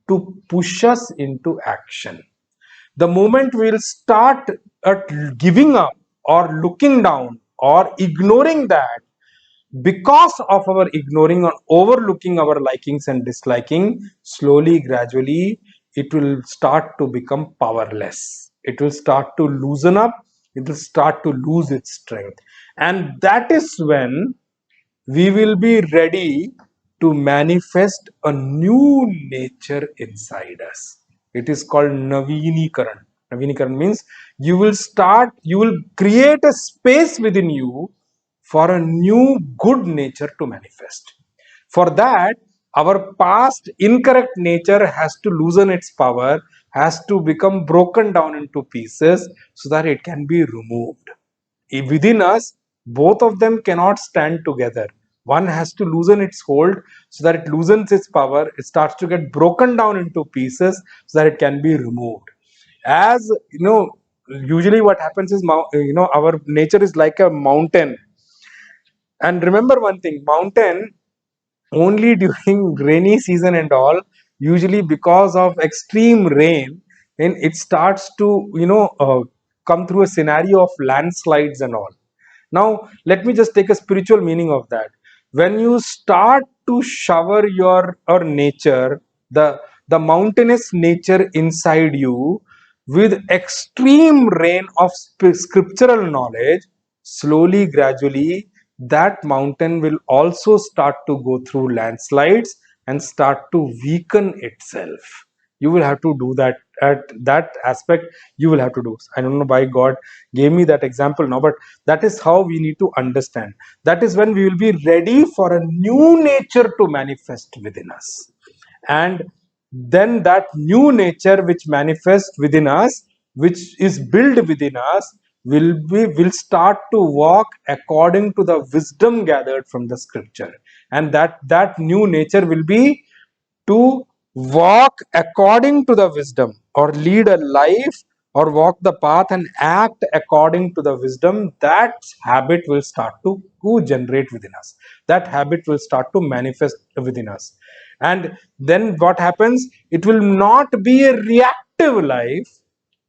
to push us into action. The moment we'll start at giving up or looking down or ignoring that, because of our ignoring or overlooking our likings and disliking, slowly, gradually, it will start to become powerless, it will start to loosen up, it will start to lose its strength, and that is when we will be ready to manifest a new nature inside us. It is called Navinikaran. Navinikaran means you will create a space within you for a new good nature to manifest. For that, our past incorrect nature has to loosen its power, has to become broken down into pieces so that it can be removed. Within us, both of them cannot stand together. One has to loosen its hold so that it loosens its power, it starts to get broken down into pieces so that it can be removed. As you know, usually what happens is, our nature is like a mountain. And remember one thing, mountain only during rainy season and all, usually because of extreme rain, and it starts to come through a scenario of landslides and all. Now let me just take a spiritual meaning of that. When you start to shower your or nature, the mountainous nature inside you, with extreme rain of scriptural knowledge, slowly, gradually, that mountain will also start to go through landslides and start to weaken itself. You will have to do that. At that aspect, you will have to do. I don't know why God gave me that example now, but that is how we need to understand. That is when we will be ready for a new nature to manifest within us. And then that new nature which manifests within us, which is built within us, will start to walk according to the wisdom gathered from the scripture, and that new nature will be to walk according to the wisdom, or lead a life, or walk the path and act according to the wisdom. That habit will start to generate within us, that habit will start to manifest within us. And then what happens, it will not be a reactive life.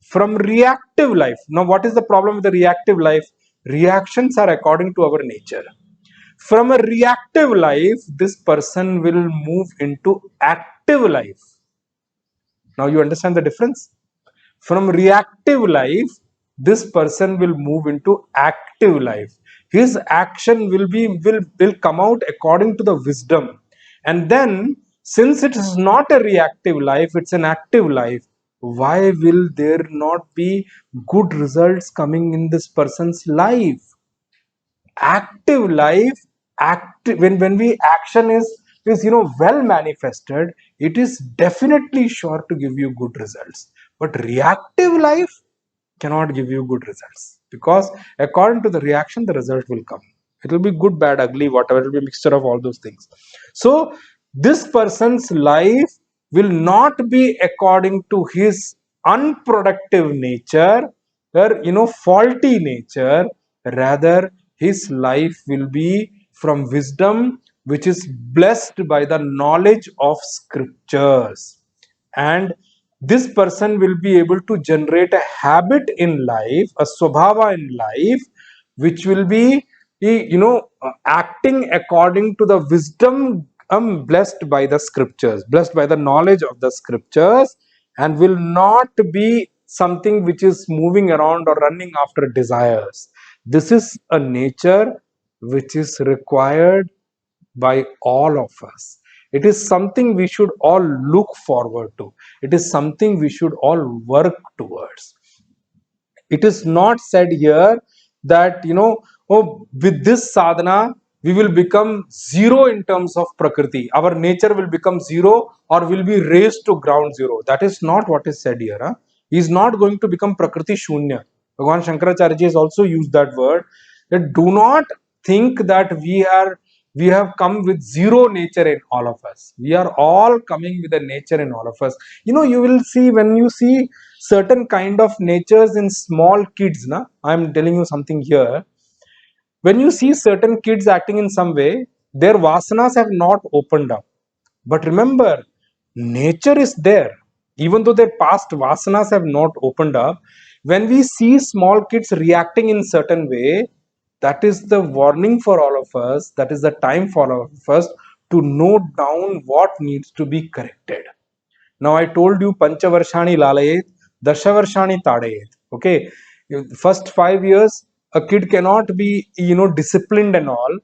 From reactive life, now what is the problem with the reactive life? Reactions are according to our nature. From a reactive life, this person will move into active life. Now you understand the difference? From reactive life, this person will move into active life. His action will come out according to the wisdom. And then, since it is not a reactive life, it's an active life, why will there not be good results coming in this person's life? Active life, active, when we action is well manifested, it is definitely sure to give you good results. But reactive life, cannot give you good results, because according to the reaction the result will come. It will be good, bad, ugly, whatever. It will be a mixture of all those things. So this person's life will not be according to his unproductive nature or faulty nature. Rather, his life will be from wisdom, which is blessed by the knowledge of scriptures. And this person will be able to generate a habit in life, a swabhava in life, which will be acting according to the wisdom blessed by the scriptures, blessed by the knowledge of the scriptures, and will not be something which is moving around or running after desires. This is a nature which is required by all of us. It is something we should all look forward to. It is something we should all work towards. It is not said here that oh, with this sadhana we will become zero in terms of prakriti. Our nature will become zero or will be raised to ground zero. That is not what is said here. Huh? He is not going to become prakriti shunya. Bhagavan Shankaracharya has also used that word. That do not think that we have come with zero nature in all of us. We are all coming with a nature in all of us. You will see, when you see certain kind of natures in small kids, I'm telling you something here. When you see certain kids acting in some way, their vasanas have not opened up. But remember, nature is there. Even though their past vasanas have not opened up, when we see small kids reacting in certain way, that is the warning for all of us. That is the time for all of us to note down what needs to be corrected. Now I told you Panchavarshani Lalayet, Dashavarshani Tadayet. Okay, first 5 years a kid cannot be disciplined and all,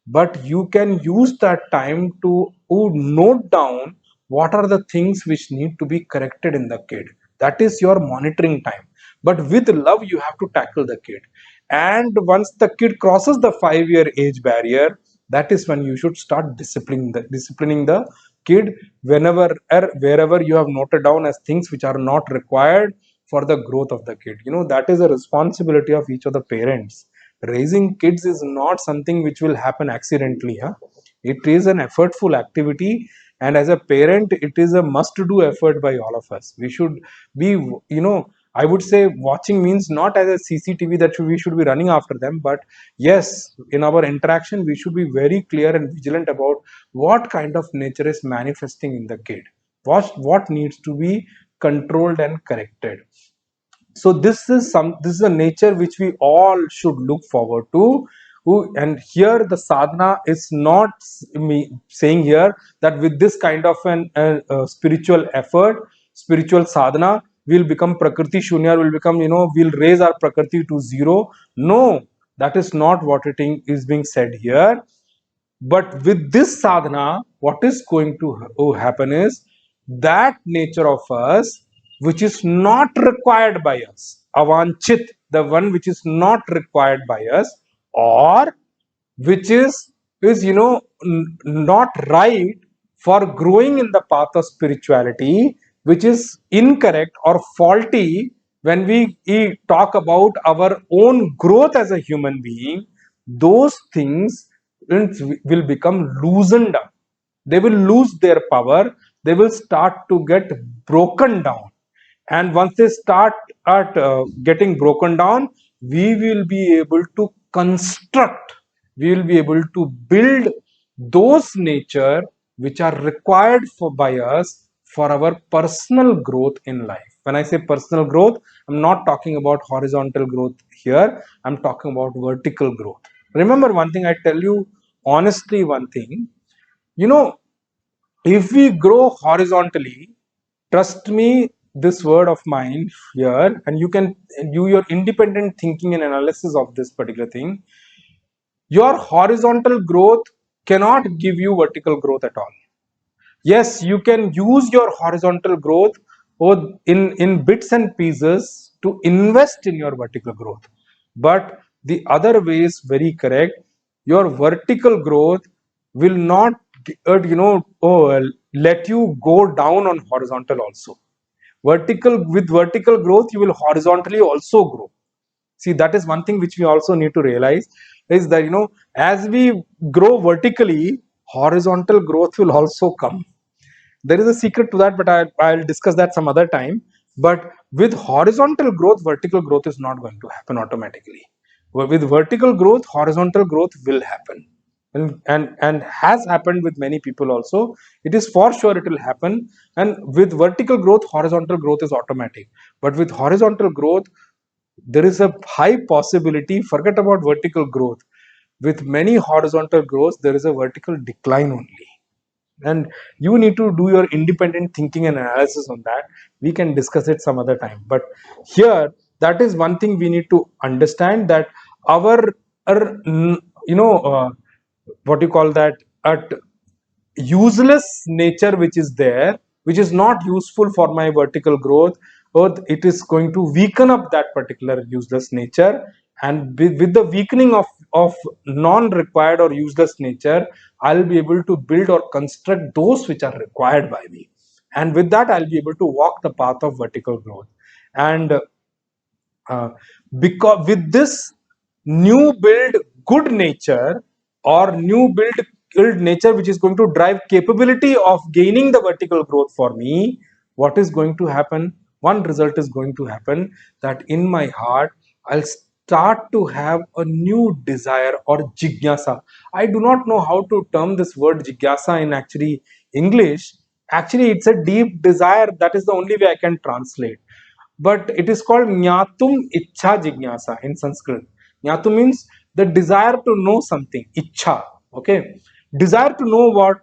but you can use that time to note down what are the things which need to be corrected in the kid. That is your monitoring time. But with love you have to tackle the kid. And once the kid crosses the 5-year age barrier, that is when you should start disciplining the kid whenever or wherever you have noted down as things which are not required for the growth of the kid. That is a responsibility of each of the parents. Raising kids is not something which will happen accidentally. It is an effortful activity, and as a parent it is a must do effort by all of us. We should be, I would say, watching means not as a CCTV that we should be running after them, but yes, in our interaction we should be very clear and vigilant about what kind of nature is manifesting in the kid, what needs to be controlled and corrected. So this is a nature which we all should look forward to. And here the sadhana is not me saying here that with this kind of an spiritual effort, spiritual sadhana, we'll become prakriti shunya, will become, we'll raise our prakriti to zero. No, that is not what it is being said here. But with this sadhana, what is going to happen is that nature of us which is not required by us, avanchit, the one which is not required by us, or which is not right for growing in the path of spirituality, which is incorrect or faulty when we talk about our own growth as a human being. Those things will become loosened up. They will lose their power. They will start to get broken down. And once they start at getting broken down, we will be able to construct, we will be able to build those nature which are required by us for our personal growth in life. When I say personal growth, I'm not talking about horizontal growth here. I'm talking about vertical growth. Remember one thing, I tell you honestly one thing, if we grow horizontally, trust me, this word of mine here, and you can do your independent thinking and analysis of this particular thing. Your horizontal growth cannot give you vertical growth at all. Yes, you can use your horizontal growth or in bits and pieces to invest in your vertical growth, but the other way is very correct. Your vertical growth will not let you go down on horizontal also. With vertical growth, you will horizontally also grow. See, that is one thing which we also need to realize, is that as we grow vertically, horizontal growth will also come. There is a secret to that, but I'll discuss that some other time. But with horizontal growth, vertical growth is not going to happen automatically. With vertical growth, horizontal growth will happen, and has happened with many people also. It is for sure it will happen. And with vertical growth, horizontal growth is automatic. But with horizontal growth, there is a high possibility, forget about vertical growth, with many horizontal growths there is a vertical decline only. And you need to do your independent thinking and analysis on that. We can discuss it some other time, but here, that is one thing we need to understand, that our what you call that, at useless nature which is there, which is not useful for my vertical growth, or it is going to weaken up that particular useless nature. And with the weakening of non-required or useless nature, I'll be able to build or construct those which are required by me, and with that I'll be able to walk the path of vertical growth. And uh, because with this new build good nature, or new build nature which is going to drive capability of gaining the vertical growth for me, what is going to happen? One result is going to happen, that in my heart I'll start to have a new desire or jigyasa. I do not know how to term this word jigyasa in actually English. Actually, it's a deep desire. That is the only way I can translate, but it is called Jnatum Ichha Jignasa in Sanskrit. Jnatum means the desire to know something, Ichha. Okay, desire to know what?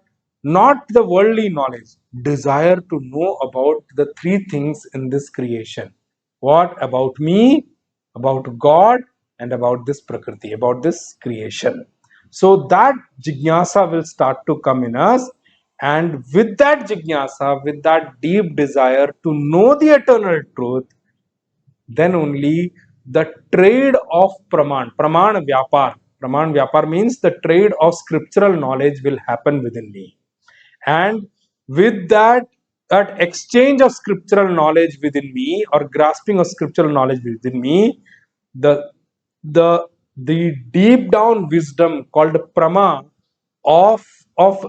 Not the worldly knowledge, desire to know about the three things in this creation. What? About me, about God, and about this Prakriti, about this creation. So that jignasa will start to come in us, and with that jignasa, with that deep desire to know the eternal truth, then only the trade of praman vyapar means the trade of scriptural knowledge will happen within me. And with that exchange of scriptural knowledge within me, or grasping of scriptural knowledge within me, the the the deep down wisdom called prama of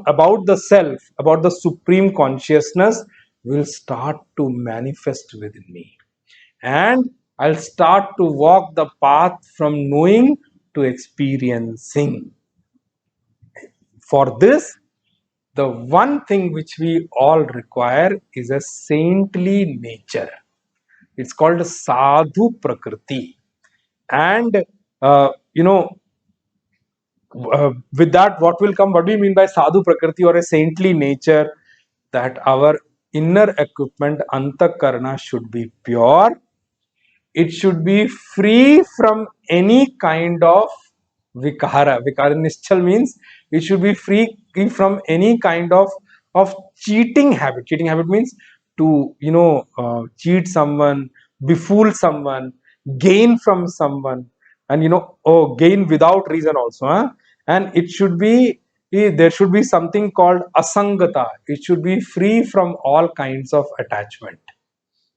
about the self, about the supreme consciousness, will start to manifest within me, and I'll start to walk the path from knowing to experiencing. For this, the one thing which we all require is a saintly nature. It's called sadhu prakriti. And with that, what will come? What do you mean by sadhu prakriti or a saintly nature? That our inner equipment, antakarna, should be pure. It should be free from any kind of vikara. Vikara nischal means it should be free from any kind of cheating habit. Cheating habit means to cheat someone, befool someone, gain from someone, and gain without reason also. Huh? And it should be, there should be something called asangata. It should be free from all kinds of attachment.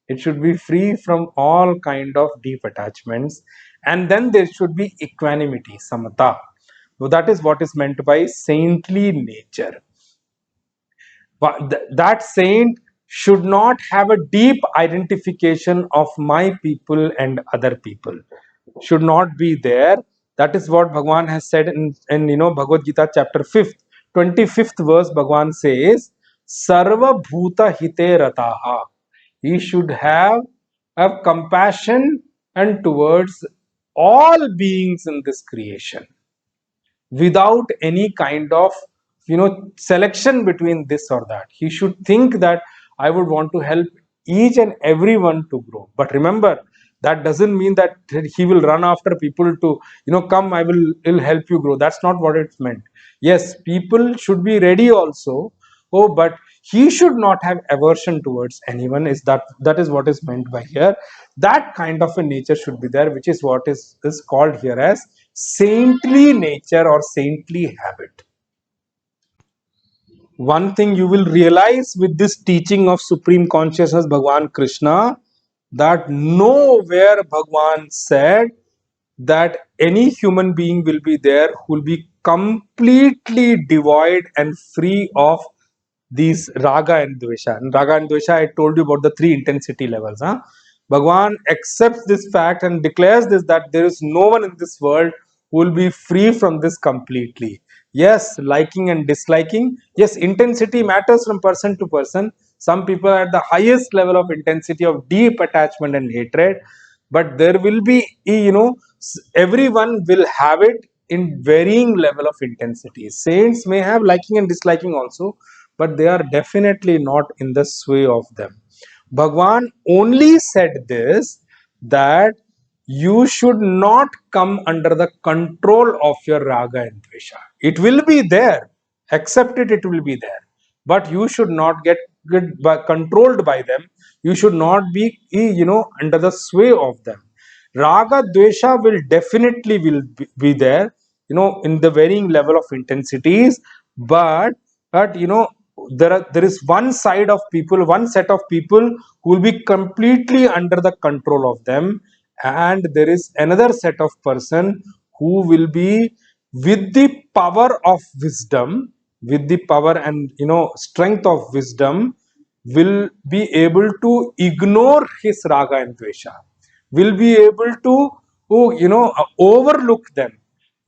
It should be free from all kind of deep attachments, and then there should be equanimity, samata. So that is what is meant by saintly nature. But that saint should not have a deep identification of my people and other people, should not be there. That is what Bhagwan has said in Bhagavad Gita chapter 5th 25th verse. Bhagwan says, sarva bhuta hite rataha. He should have compassion and towards all beings in this creation, without any kind of selection between this or that. He should think that I would want to help each and everyone to grow. But remember, that doesn't mean that he will run after people to come, will help you grow. That's not what it's meant. Yes, people should be ready also. Oh, but he should not have aversion towards anyone. That is what is meant by here. That kind of a nature should be there, which is what is called here as saintly nature or saintly habit. one thing you will realize with this teaching of Supreme Consciousness, Bhagwan Krishna, that nowhere Bhagwan said that any human being will be there who will be completely devoid and free of these raga and dvesha. And raga and dvesha, I told you about the three intensity levels. Bhagwan accepts this fact and declares this, that there is no one in this world who will be free from this completely. Yes, liking and disliking. Yes, intensity matters from person to person. Some people are at the highest level of intensity of deep attachment and hatred, but there will be, everyone will have it in varying level of intensity. Saints may have liking and disliking also, but they are definitely not in the sway of them. Bhagwan only said this, that you should not come under the control of your raga and dvesha. It will be there, accept it, it will be there, but you should not controlled by them. You should not be, under the sway of them. Raga dvesha will definitely be there, in the varying level of intensities, but there is one side of people, one set of people who will be completely under the control of them, and there is another set of person who will be with the power of wisdom, with the power and strength of wisdom, will be able to ignore his raga and dvesha, will be able to overlook them,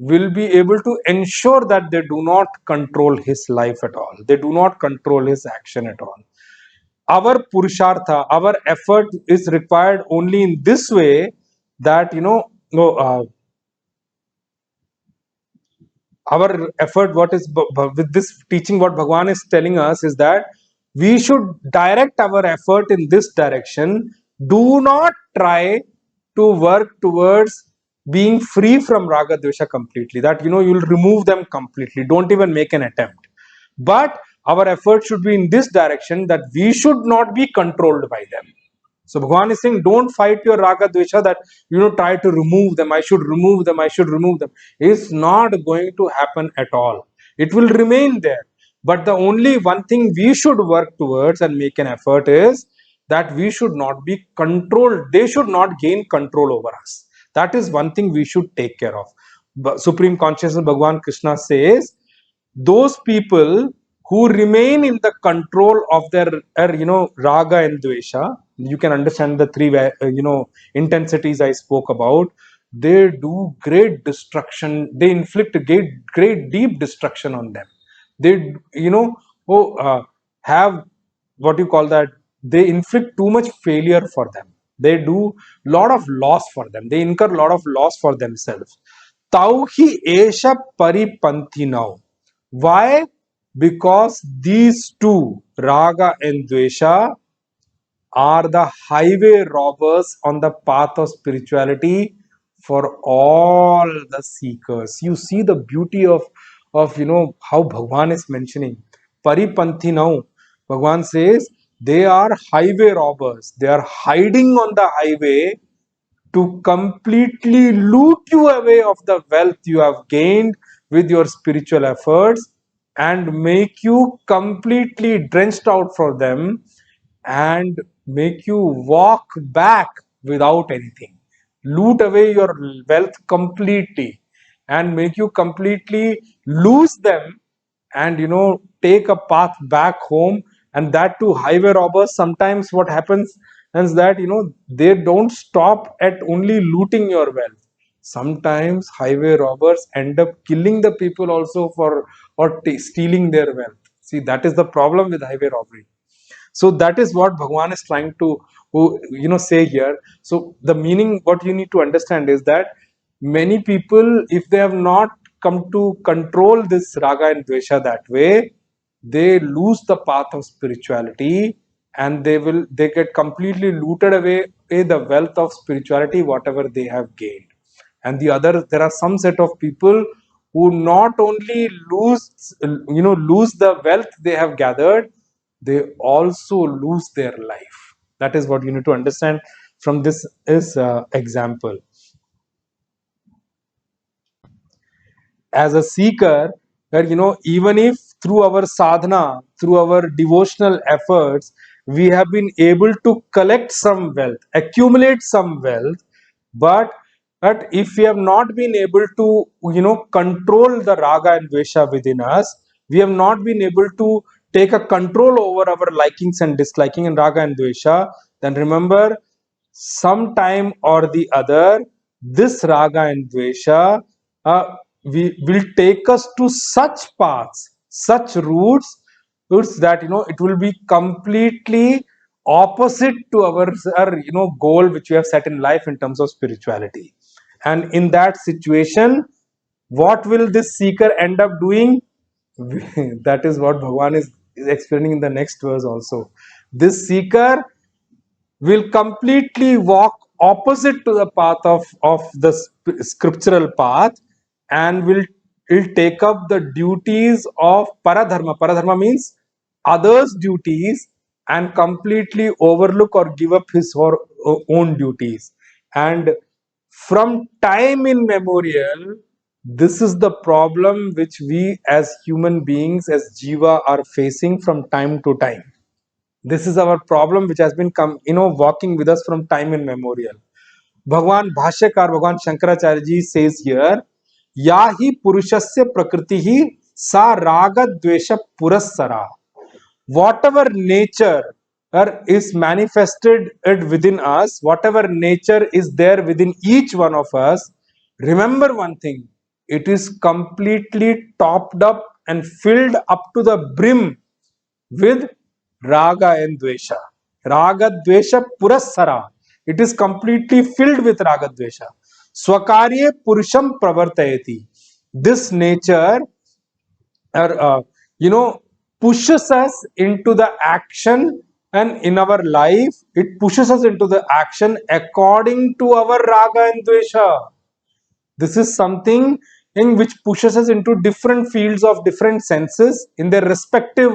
will be able to ensure that they do not control his life at all, they do not control his action at all. Our purushartha, our effort is required only in this way, that no, our effort, what is with this teaching, what Bhagwan is telling us is that we should direct our effort in this direction. Do not try to work towards being free from raga dvesha completely, that you'll remove them completely, don't even make an attempt, but our effort should be in this direction, that we should not be controlled by them. So Bhagavan is saying, don't fight your raga dvesha, that try to remove them. I should remove them. I should remove them. It's not going to happen at all. It will remain there. But the only one thing we should work towards and make an effort is that we should not be controlled. They should not gain control over us. That is one thing we should take care of. Supreme Consciousness Bhagavan Krishna says, those people who remain in the control of their raga and dvesha, you can understand the three intensities I spoke about, they do great destruction, they inflict great deep destruction on them. They have, what you call that, they inflict too much failure for them, they do lot of loss for them, they incur lot of loss for themselves. Tau hi esha paripanthi now. Why? Because these two, raga and dvesha, are the highway robbers on the path of spirituality for all the seekers. You see the beauty of how Bhagwan is mentioning. Paripanthi now. Bhagwan says they are highway robbers. They are hiding on the highway to completely loot you away of the wealth you have gained with your spiritual efforts, and make you completely drenched out for them, and make you walk back without anything, loot away your wealth completely, and make you completely lose them, and take a path back home. And that too, highway robbers, sometimes what happens is that they don't stop at only looting your wealth. Sometimes highway robbers end up killing the people also for, or stealing their wealth. See, that is the problem with highway robbery. So that is what Bhagwan is trying to say here. So the meaning, what you need to understand is that many people, if they have not come to control this raga and dvesha that way, they lose the path of spirituality, and they get completely looted away the wealth of spirituality whatever they have gained. And there are some set of people who not only lose the wealth they have gathered, they also lose their life. That is what you need to understand from this is example. As a seeker, that even if through our sadhana, through our devotional efforts, we have been able to collect some wealth, accumulate some wealth, but if we have not been able to, control the raga and dvesha within us, we have not been able to take a control over our likings and disliking in raga and dvesha, then remember, sometime or the other, this raga and dvesha we will take us to such paths, such routes that it will be completely opposite to our goal which we have set in life in terms of spirituality. And in that situation, what will this seeker end up doing? That is what Bhagavan is explaining in the next verse also. This seeker will completely walk opposite to the path of the scriptural path, and will take up the duties of paradharma. Paradharma means others' duties, and completely overlook or give up his or own duties. And from time immemorial, this is the problem which we as human beings, as jiva, are facing from time to time. This is our problem which has been walking with us from time immemorial. Bhagwan Bhashyakar, Bhagwan Shankaracharya ji says here, Yahi Purushasya Prakriti Sa Raga Dvesha Purassara. Whatever nature is manifested within us, whatever nature is there within each one of us, remember one thing, it is completely topped up and filled up to the brim with raga and dvesha. Raga dvesha purassara. It is completely filled with raga dvesha. Swakarye purusham pravartayati. This nature, pushes us into the action, and in our life, it pushes us into the action according to our raga and dvesha. This is something in which pushes us into different fields of different senses in their respective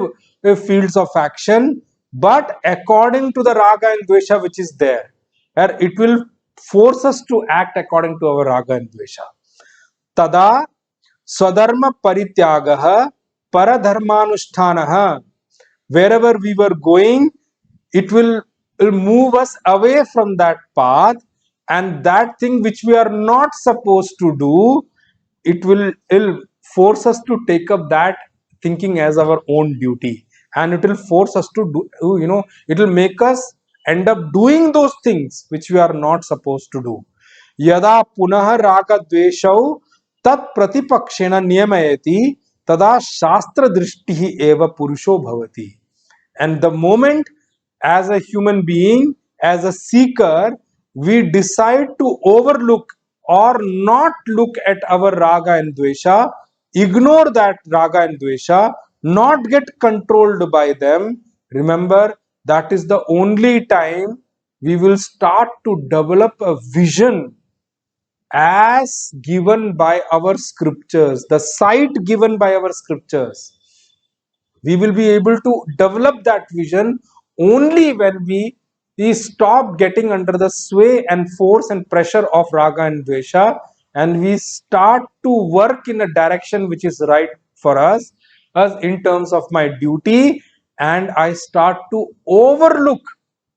fields of action, but according to the raga and dvesha which is there, it will force us to act according to our raga and dvesha. Tada swadharma parityagaha paradharmanusthanaha. Wherever we were going, it will move us away from that path, and that thing which we are not supposed to do, it'll force us to take up that thinking as our own duty, and it will force us to do, it will make us end up doing those things which we are not supposed to do. Yada punah raga dveshau tat pratipakshena niyamayati tada shastra drishtihi eva purusho bhavati. And the moment, as a human being, as a seeker, we decide to overlook or not look at our raga and dvesha, ignore that raga and dvesha, not get controlled by them, remember, that is the only time we will start to develop a vision as given by our scriptures, the sight given by our scriptures. We will be able to develop that vision only when we stop getting under the sway and force and pressure of raga and dvesha, and we start to work in a direction which is right for us, as in terms of my duty, and I start to overlook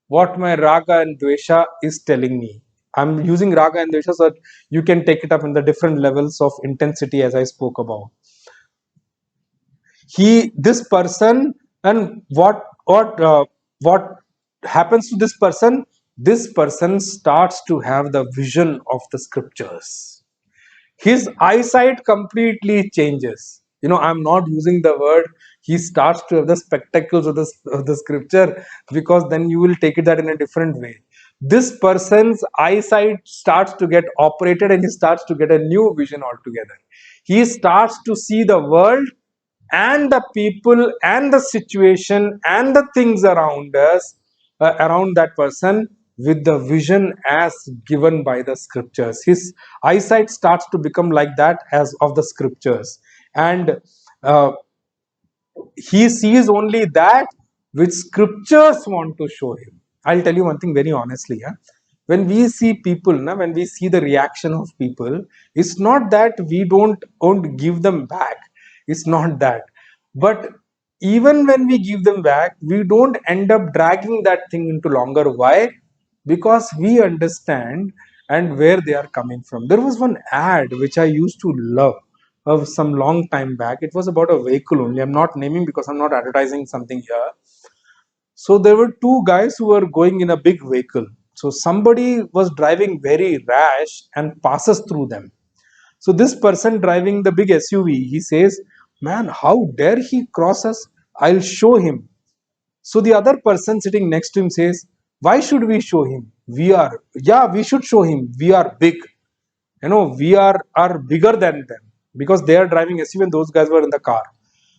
what my raga and dvesha is telling me. I'm using raga and dvesha so that you can take it up in the different levels of intensity as I spoke about. This person, and what happens to this person? This person starts to have the vision of the scriptures. His eyesight completely changes. I'm not using the word he starts to have the spectacles of the scripture, because then you will take it that in a different way. This person's eyesight starts to get operated, and he starts to get a new vision altogether. He starts to see the world and the people and the situation and the things around us, around that person, with the vision as given by the scriptures. His eyesight starts to become like that as of the scriptures, and he sees only that which scriptures want to show him. I'll tell you one thing very honestly. When we see people, when we see the reaction of people, it's not that we don't give them back. It's not that. But even when we give them back, we don't end up dragging that thing into longer. Why? Because we understand and where they are coming from. There was one ad which I used to love of some long time back. It was about a vehicle only. I'm not naming because I'm not advertising something here. So there were two guys who were going in a big vehicle. So somebody was driving very rash and passes through them. So this person driving the big SUV, he says, "Man, how dare he cross us? I'll show him." So the other person sitting next to him says, "Why should we show him? Yeah, we should show him. We are big. We are bigger than them because they are driving SUV and those guys were in the car."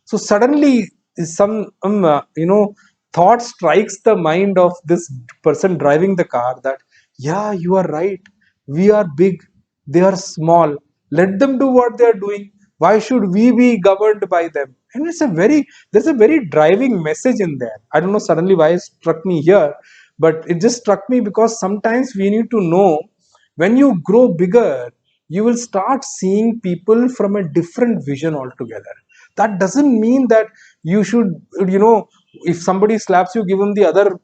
So suddenly some thought strikes the mind of this person driving the car that, yeah, you are right, we are big, they are small, let them do what they are doing, why should we be governed by them? And there's a very driving message in there. I don't know suddenly why it struck me here, but it just struck me because sometimes we need to know, when you grow bigger, you will start seeing people from a different vision altogether. That doesn't mean that you should, if somebody slaps you, give them the other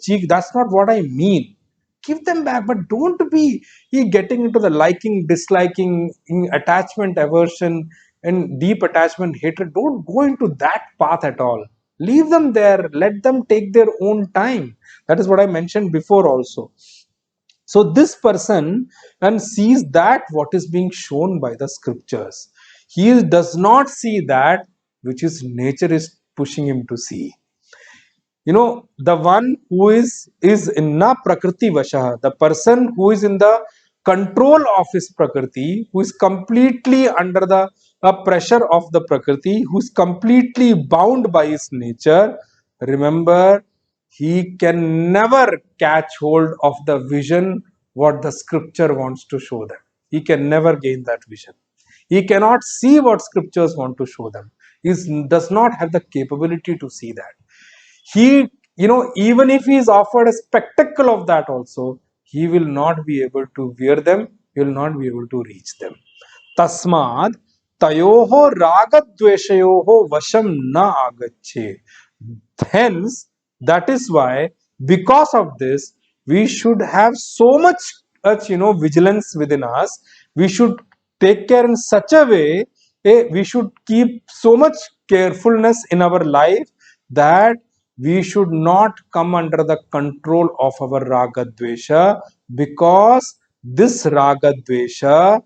cheek. That's not what I mean. Give them back, but don't be getting into the liking, disliking, attachment, aversion, and deep attachment, hatred. Don't go into that path at all. Leave them there. Let them take their own time. That is what I mentioned before also. So this person and sees that what is being shown by the scriptures. He does not see that which his nature is pushing him to see. The one who is inna prakriti vasha, the person who is in the control of his prakriti, who is completely under the pressure of the prakriti, who is completely bound by his nature. Remember, he can never catch hold of the vision what the scripture wants to show them. He can never gain that vision. He cannot see what scriptures want to show them. He does not have the capability to see that. He, even if he is offered a spectacle of that also, he will not be able to wear them, he will not be able to reach them. Tasmad tayoho ragadveshayoho vasham na agache. Hence, that is why, because of this, we should have so much vigilance within us. We should take care in such a way, we should keep so much carefulness in our life that we should not come under the control of our raga dvesha, because this raga dvesha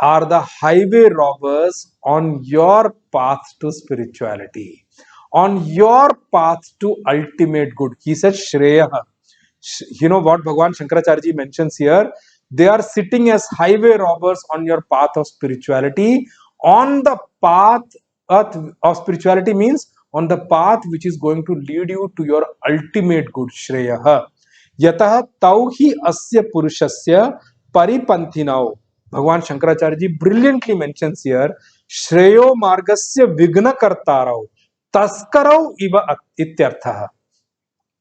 are the highway robbers on your path to spirituality, on your path to ultimate good. He said Shreya. What Bhagwan Shankaracharya ji mentions here, they are sitting as highway robbers on your path of spirituality. On the path of spirituality means on the path which is going to lead you to your ultimate good. Shreya. Yatah tau hi asya purushasya paripanthinau. Bhagwan Shankaracharya ji brilliantly mentions here, Shreyo margasya vigna kartarau taskarau iva ityartha.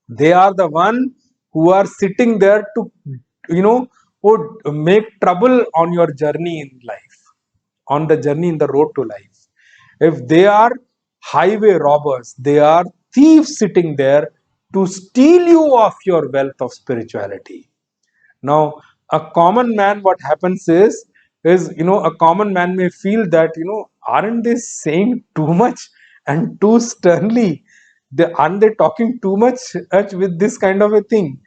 They are the one who are sitting there to, would make trouble on your journey in life, on the journey in the road to life. If they are highway robbers, they are thieves sitting there to steal you of your wealth of spirituality. Now, a common man, what happens is a common man may feel that, aren't they saying too much and too sternly? Aren't they talking too much with this kind of a thing?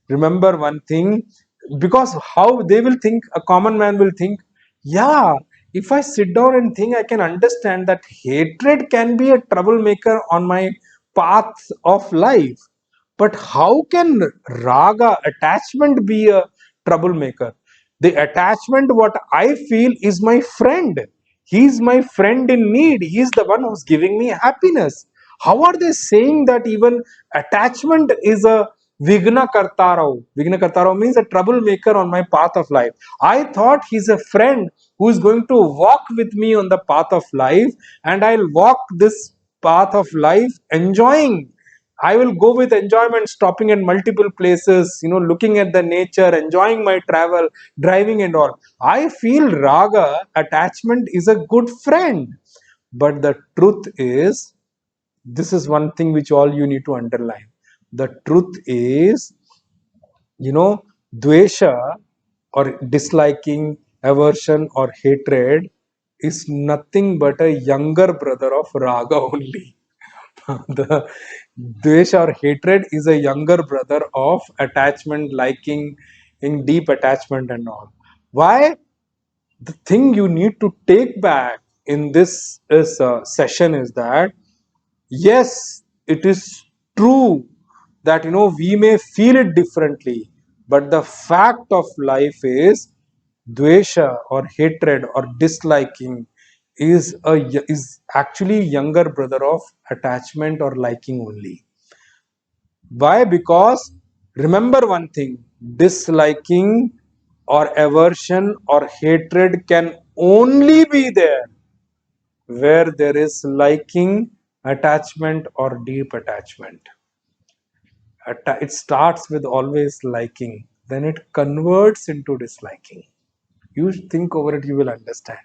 Remember one thing, because how they will think, a common man will think, yeah, if I sit down and think, I can understand that hatred can be a troublemaker on my path of life. But how can raga, attachment, be a troublemaker? The attachment, what I feel, is my friend. He's my friend in need. He's the one who's giving me happiness. How are they saying that even attachment is a Vigna Kartarao? Vigna Kartarao means a troublemaker on my path of life. I thought he's a friend who is going to walk with me on the path of life, and I'll walk this path of life enjoying. I will go with enjoyment, stopping at multiple places, looking at the nature, enjoying my travel, driving and all. I feel raga, attachment, is a good friend. But the truth is, this is one thing which all you need to underline. The truth is, dvesha or disliking, aversion or hatred is nothing but a younger brother of raga only. The dvesha or hatred is a younger brother of attachment, liking, in deep attachment and all. Why? The thing you need to take back in this session is that, yes, it is true that we may feel it differently, but the fact of life is dvesha or hatred or disliking is actually younger brother of attachment or liking only. Why? Because remember one thing, disliking or aversion or hatred can only be there where there is liking, attachment or deep attachment. It starts with always liking, then it converts into disliking. You think over it, you will understand.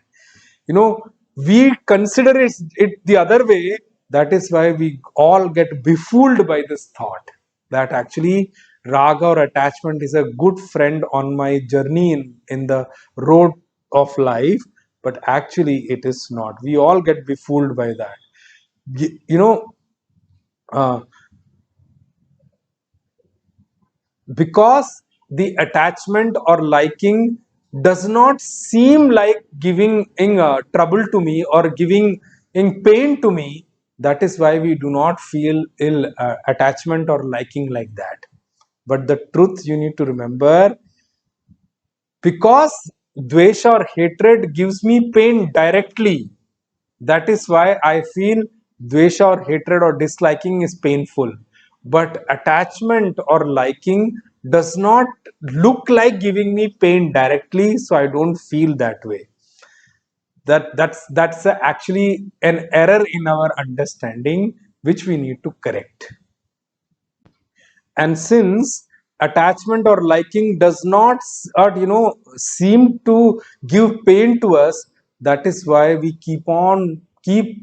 We consider it the other way. That is why we all get befooled by this thought that actually raga or attachment is a good friend on my journey in the road of life, but actually it is not. We all get befooled by that. Y- You know, uh, because the attachment or liking does not seem like giving trouble to me or giving in pain to me, that is why we do not feel ill attachment or liking like that. But the truth you need to remember, because dvesha or hatred gives me pain directly, that is why I feel dvesha or hatred or disliking is painful. But attachment or liking does not look like giving me pain directly, so I don't feel that way. That's actually an error in our understanding, which we need to correct. And since attachment or liking does not seem to give pain to us, that is why we keep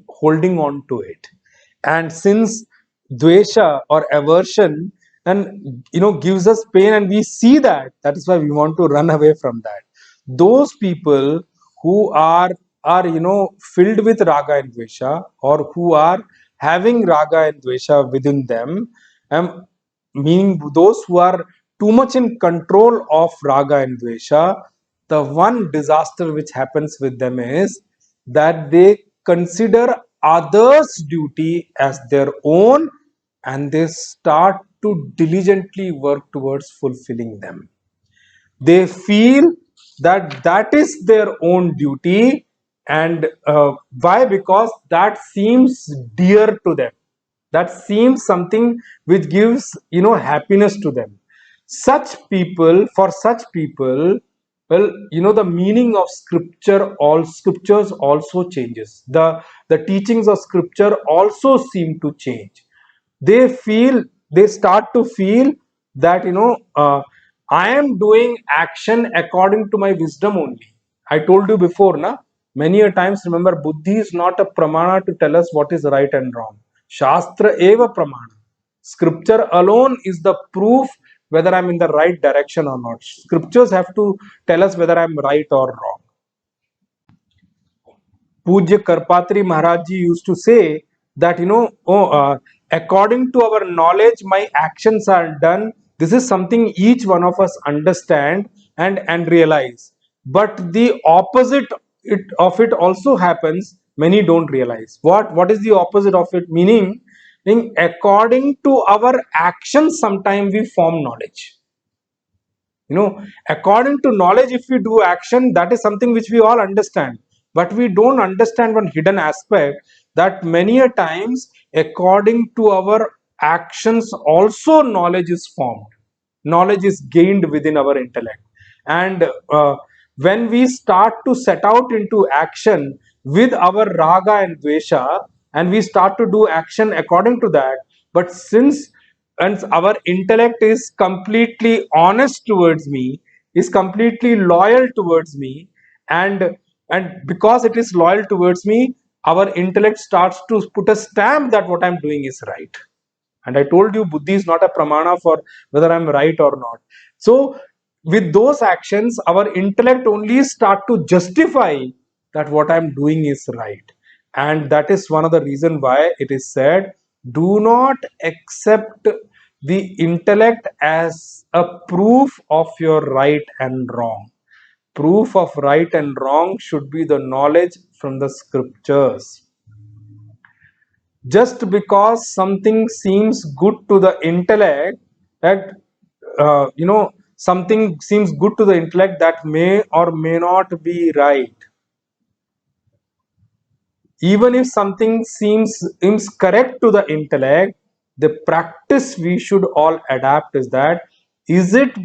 holding on to it. And since dvesha or aversion and gives us pain and we see that, that is why we want to run away from that. Those people who are filled with raga and dvesha, or who are having raga and dvesha within them, um, meaning those who are too much in control of raga and dvesha, the one disaster which happens with them is that they consider others' duty as their own, and they start to diligently work towards fulfilling them. They feel that that is their own duty. And why? Because that seems dear to them, that seems something which gives happiness to them. For such people, well, the meaning of scriptures also changes. The teachings of scripture also seem to change. They start to feel that I am doing action according to my wisdom only. I told you before, na, many a times, remember, buddhi is not a pramana to tell us what is right and wrong. Shastra eva pramana. Scripture alone is the proof whether I'm in the right direction or not. Scriptures have to tell us whether I'm right or wrong. Pujya Karpatri Maharaj Ji used to say that, according to our knowledge, my actions are done. This is something each one of us understand and realize. But the opposite of it also happens. Many don't realize. What is the opposite of it? Meaning, according to our actions, sometimes we form knowledge. According to knowledge, if we do action, that is something which we all understand, but we don't understand one hidden aspect, that many a times according to our actions also knowledge is formed, knowledge is gained within our intellect. And when we start to set out into action with our raga and dvesha, and we start to do action according to that, but since and our intellect is completely honest towards me, is completely loyal towards me, and because it is loyal towards me, our intellect starts to put a stamp that what I'm doing is right. And I told you, buddhi is not a pramana for whether I'm right or not. So with those actions, our intellect only start to justify that what I'm doing is right. And that is one of the reason why it is said, do not accept the intellect as a proof of your right and wrong. Proof of right and wrong should be the knowledge from the scriptures. Just because something seems good to the intellect, that something seems good to the intellect, that may or may not be right. Even if something seems correct to the intellect, the practice we should all adapt is that, is that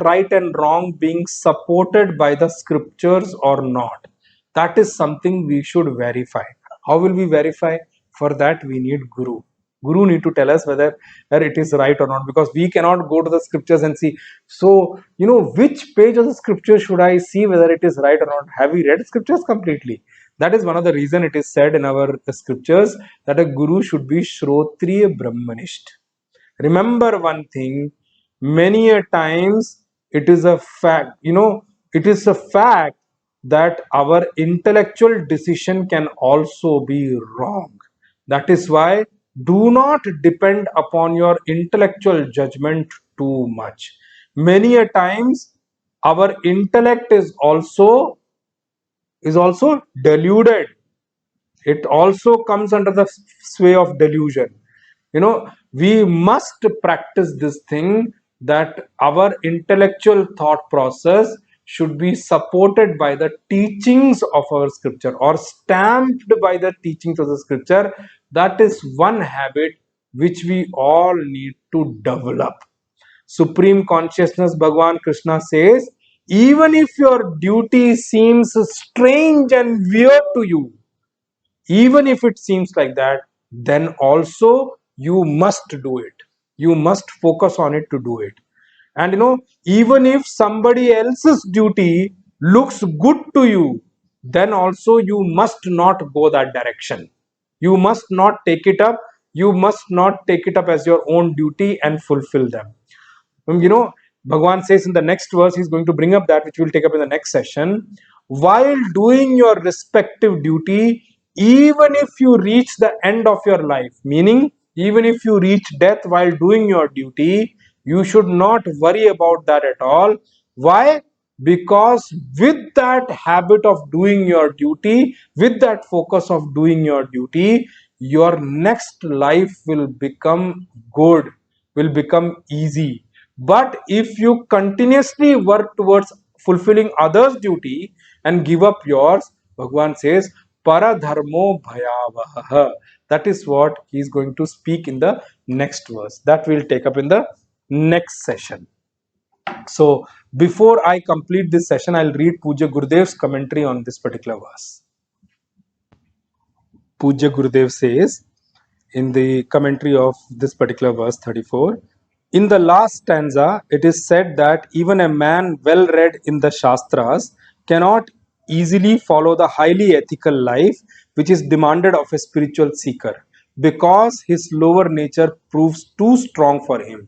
right and wrong being supported by the scriptures or not? That is something we should verify. How will we verify? For that we need guru. Guru need to tell us whether it is right or not, because we cannot go to the scriptures and see, so which page of the scripture should I see whether it is right or not? Have we read scriptures completely? That is one of the reason it is said in our scriptures that a guru should be shrotriya brahmanist. Remember one thing, many a times it is a fact, it is a fact that our intellectual decision can also be wrong. That is why do not depend upon your intellectual judgment too much. Many a times our intellect is also deluded. It also comes under the sway of delusion. We must practice this thing, that our intellectual thought process should be supported by the teachings of our scripture, or stamped by the teachings of the scripture. That is one habit which we all need to develop. Supreme consciousness, Bhagavan Krishna says, even if your duty seems strange and weird to you, even if it seems like that, then also you must do it. You must focus on it to do it. And even if somebody else's duty looks good to you, then also you must not go that direction. You must not take it up. You must not take it up as your own duty and fulfill them. Bhagavan says in the next verse, he's going to bring up that which we'll take up in the next session. While doing your respective duty, even if you reach the end of your life, meaning even if you reach death while doing your duty, you should not worry about that at all. Why? Because with that habit of doing your duty, with that focus of doing your duty, your next life will become good, will become easy. But if you continuously work towards fulfilling others' duty and give up yours, Bhagavan says, Paradharmo bhayavaha. That is what he is going to speak in the next verse. That we'll take up in the next session. So, before I complete this session, I'll read Pujya Gurudev's commentary on this particular verse. Pujya Gurudev says in the commentary of this particular verse 34, in the last stanza, it is said that even a man well read in the Shastras cannot easily follow the highly ethical life which is demanded of a spiritual seeker, because his lower nature proves too strong for him.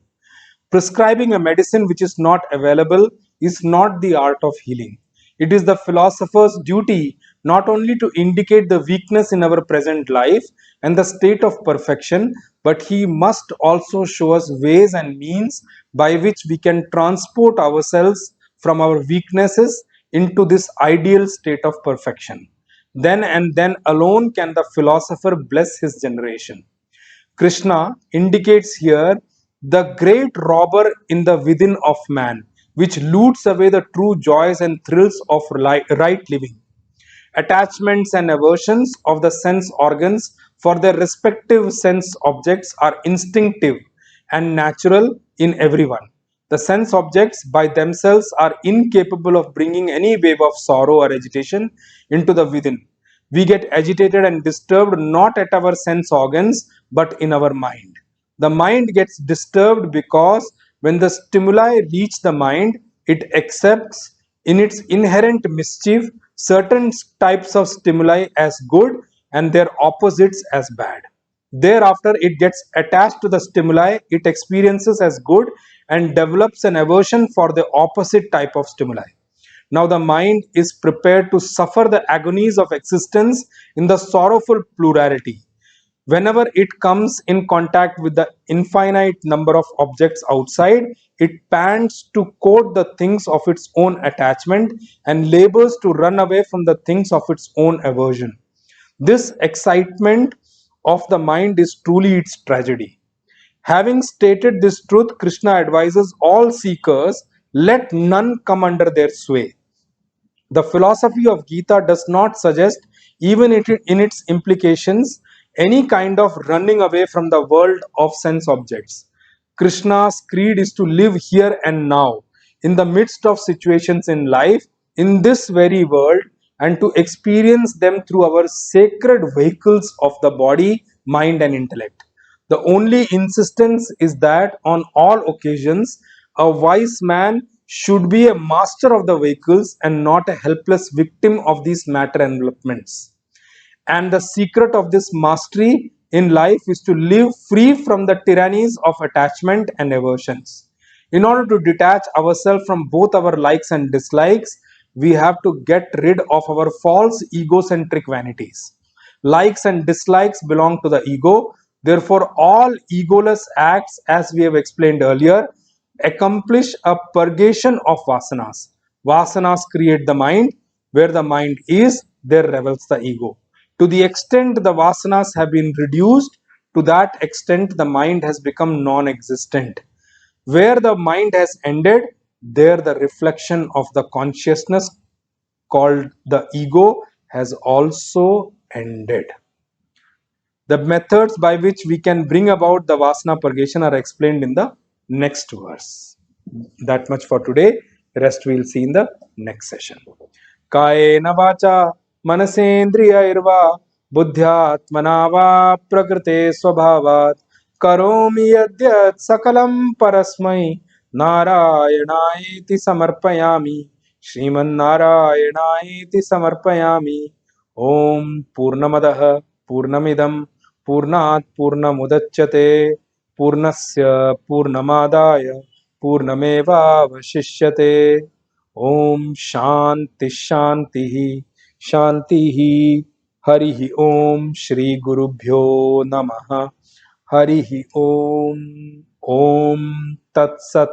Prescribing a medicine which is not available is not the art of healing. It is the philosopher's duty not only to indicate the weakness in our present life and the state of perfection, but he must also show us ways and means by which we can transport ourselves from our weaknesses into this ideal state of perfection. Then and then alone can the philosopher bless his generation. Krishna indicates here the great robber in the within of man, which loots away the true joys and thrills of right living. Attachments and aversions of the sense organs for their respective sense objects are instinctive and natural in everyone. The sense objects by themselves are incapable of bringing any wave of sorrow or agitation into the within. We get agitated and disturbed not at our sense organs but in our mind. The mind gets disturbed because when the stimuli reach the mind, it accepts in its inherent mischief certain types of stimuli as good and their opposites as bad. Thereafter, it gets attached to the stimuli it experiences as good and develops an aversion for the opposite type of stimuli. Now, the mind is prepared to suffer the agonies of existence in the sorrowful plurality. Whenever it comes in contact with the infinite number of objects outside, it pants to court the things of its own attachment and labors to run away from the things of its own aversion. This excitement of the mind is truly its tragedy. Having stated this truth, Krishna advises all seekers, let none come under their sway. The philosophy of Gita does not suggest, even in its implications, any kind of running away from the world of sense objects. Krishna's creed is to live here and now, in the midst of situations in life, in this very world, and to experience them through our sacred vehicles of the body, mind, and intellect. The only insistence is that on all occasions, a wise man should be a master of the vehicles and not a helpless victim of these matter envelopments. And the secret of this mastery in life is to live free from the tyrannies of attachment and aversions. In order to detach ourselves from both our likes and dislikes, we have to get rid of our false egocentric vanities. Likes and dislikes belong to the ego. Therefore, all egoless acts, as we have explained earlier, accomplish a purgation of vasanas. Vasanas create the mind. Where the mind is, there revels the ego. To the extent the vasanas have been reduced, to that extent the mind has become non existent. Where the mind has ended, there the reflection of the consciousness called the ego has also ended. The methods by which we can bring about the Vasana purgation are explained in the next verse. That much for today. Rest we'll see in the next session. Kayena vacha manasendriyairva buddhyatmana va prakrite swabhavat karomi yadyat sakalam parasmai narayanaiti samarpayami Shriman Narayanaiti samarpayami Om Purnamadah Purnamidam Purnat Purnamudachyate Purnasya Purnamadaya Purnameva Vashishyate Om Shanti Shanti Shanti Harihi Om Shri Gurubhyo Namaha Harihi Om Om Tat Sat